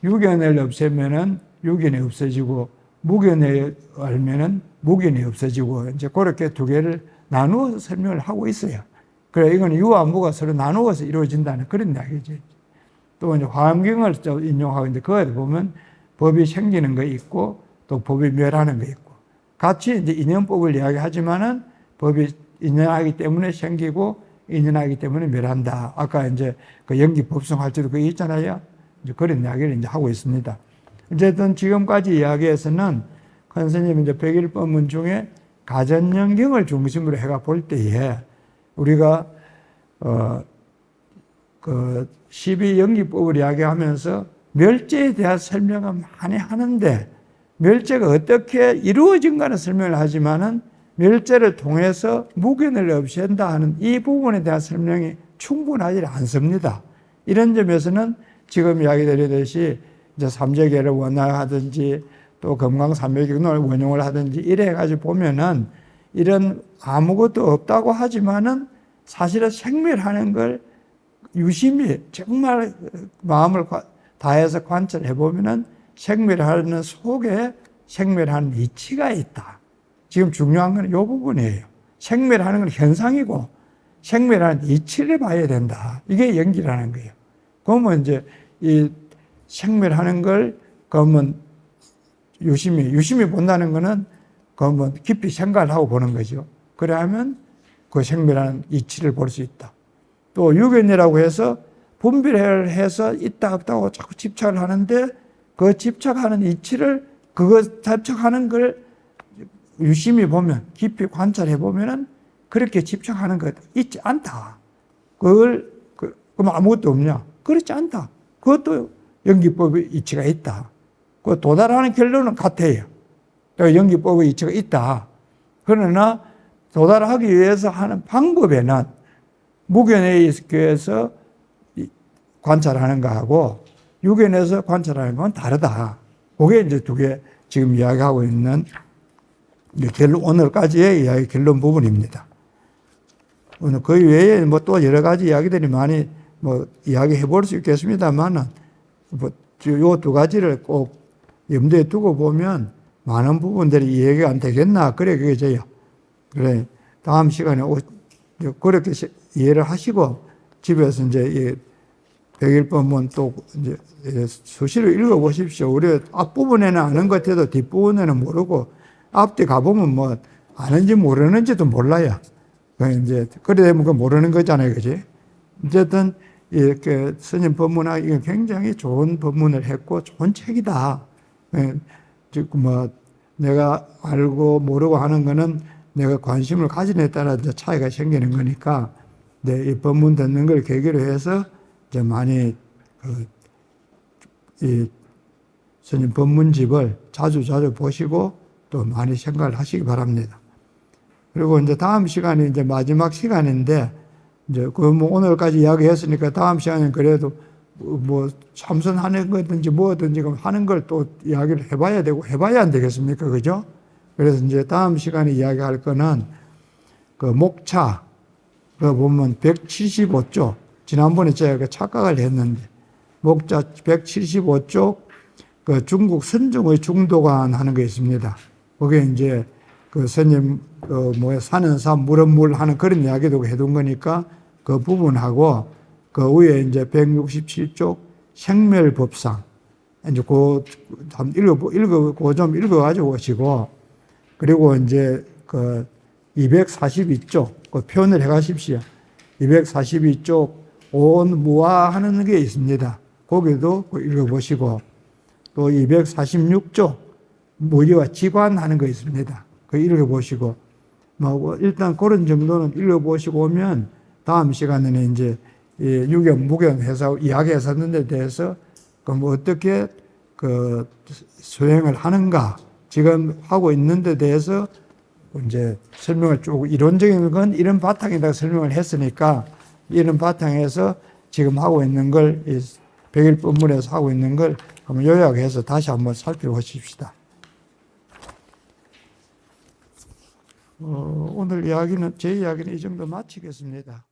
유견을 없애면은 유견이 없어지고, 무견을 알면은 무견이 없어지고, 이제 그렇게 두 개를 나누어서 설명을 하고 있어요. 그래, 이건 유와 무가 서로 나누어서 이루어진다는 그런 이야기죠. 또 이제 화엄경을 인용하고 있는데, 그거에 보면 법이 생기는 거 있고 또 법이 멸하는 거 있고 같이 이제 인연법을 이야기하지만은 법이 인연하기 때문에 생기고 인연하기 때문에 멸한다. 아까 이제 그 연기 법성할 때도 그게 있잖아요. 이제 그런 이야기를 이제 하고 있습니다. 어쨌든 지금까지 이야기에서는 큰 스님 이제 백일법문 중에 가전연경을 중심으로 해가 볼 때에 우리가 그 12연기법을 이야기하면서 멸제에 대한 설명은 많이 하는데 멸제가 어떻게 이루어진가는 설명을 하지만은 멸제를 통해서 무견을 없앤다 하는 이 부분에 대한 설명이 충분하지 않습니다. 이런 점에서는 지금 이야기 드리듯이 이제 삼재계를 원화하든지 또 금강삼매경을 원용을 하든지 이래 가지고 보면은 이런 아무것도 없다고 하지만은 사실은 생멸하는 걸 유심히 정말 마음을 다해서 관찰해 보면은 생멸하는 속에 생멸하는 이치가 있다. 지금 중요한 건 이 부분이에요. 생멸하는 건 현상이고 생멸하는 이치를 봐야 된다. 이게 연기라는 거예요. 그러면 이제 이 생멸하는 걸 그러면 유심히 본다는 거는 그러면 깊이 생각을 하고 보는 거죠. 그러면 그 생멸하는 이치를 볼 수 있다. 또 유견이라고 해서 분별을 해서 있다 없다고 자꾸 집착을 하는데 그 집착하는 이치를 그거 집착하는 걸 유심히 보면 깊이 관찰해 보면은 그렇게 집착하는 것 있지 않다. 그걸 그럼 아무것도 없냐? 그렇지 않다. 그것도 연기법의 이치가 있다. 그 도달하는 결론은 같아요. 연기법의 이치가 있다. 그러나 도달하기 위해서 하는 방법에는 무견에 의해서 관찰하는 거하고 유견에서 관찰하는 건 다르다. 그게 이제 두 개 지금 이야기하고 있는 오늘까지의 이야기 결론 부분입니다. 그 외에 뭐 또 여러 가지 이야기들이 많이 뭐 이야기해 볼 수 있겠습니다만은 요 두 가지를 꼭 염두에 두고 보면 많은 부분들이 이해가 안 되겠나 그래 그게져요. 그래 다음 시간에 그렇게 이해를 하시고 집에서 이제 백일법문 또 이제 수시로 읽어 보십시오. 우리 앞부분에는 아는 것 같아도 뒷부분에는 모르고 앞뒤 가보면 뭐 아는지 모르는지도 몰라요. 이제 그래 되면 그 모르는 거잖아요, 그지? 어쨌든 이렇게 스님 법문학 이건 굉장히 좋은 법문을 했고 좋은 책이다. 즉 뭐 내가 알고 모르고 하는 거는 내가 관심을 가지느냐에 따라 이제 차이가 생기는 거니까 이 법문 듣는 걸 계기로 해서 이제 많이 이 스님 법문집을 자주 보시고 또 많이 생각을 하시기 바랍니다. 그리고 이제 다음 시간이 이제 마지막 시간인데 이제 그 뭐 오늘까지 이야기했으니까 다음 시간은 그래도 뭐 참선하는 거든지 뭐든지 하는 걸 또 이야기를 해봐야 되고 해봐야 안 되겠습니까? 그죠? 그래서 이제 다음 시간에 이야기할 거는 그 목차 그 보면 175쪽 지난번에 제가 착각을 했는데 목차 175쪽 그 중국 선종의 중도관 하는 게 있습니다. 거기에 이제 그 스님 사는 삶 물은 물 하는 그런 이야기도 해둔 거니까 그 부분하고 그 위에 이제 167쪽 생멸법상 이제 좀 읽어가지고 오시고 그리고 이제 그 242쪽 그 표현을 해가십시오. 242쪽 온무화하는 게 있습니다. 거기도 읽어보시고 또 246쪽 무리와 지관하는 거 있습니다. 그 읽어보시고 뭐 일단 그런 정도는 읽어보시고 오면 다음 시간에는 이제 유견 무견 해서 이야기했었는 데 대해서 뭐 어떻게 그 수행을 하는가 지금 하고 있는 데 대해서 이제 설명을 쭉 이론적인 건 이런 바탕에다가 설명을 했으니까 이런 바탕에서 지금 하고 있는 걸 백일법문에서 하고 있는 걸 한번 요약해서 다시 한번 살펴보십시다. 오늘 이야기는 제 이야기는 이 정도 마치겠습니다.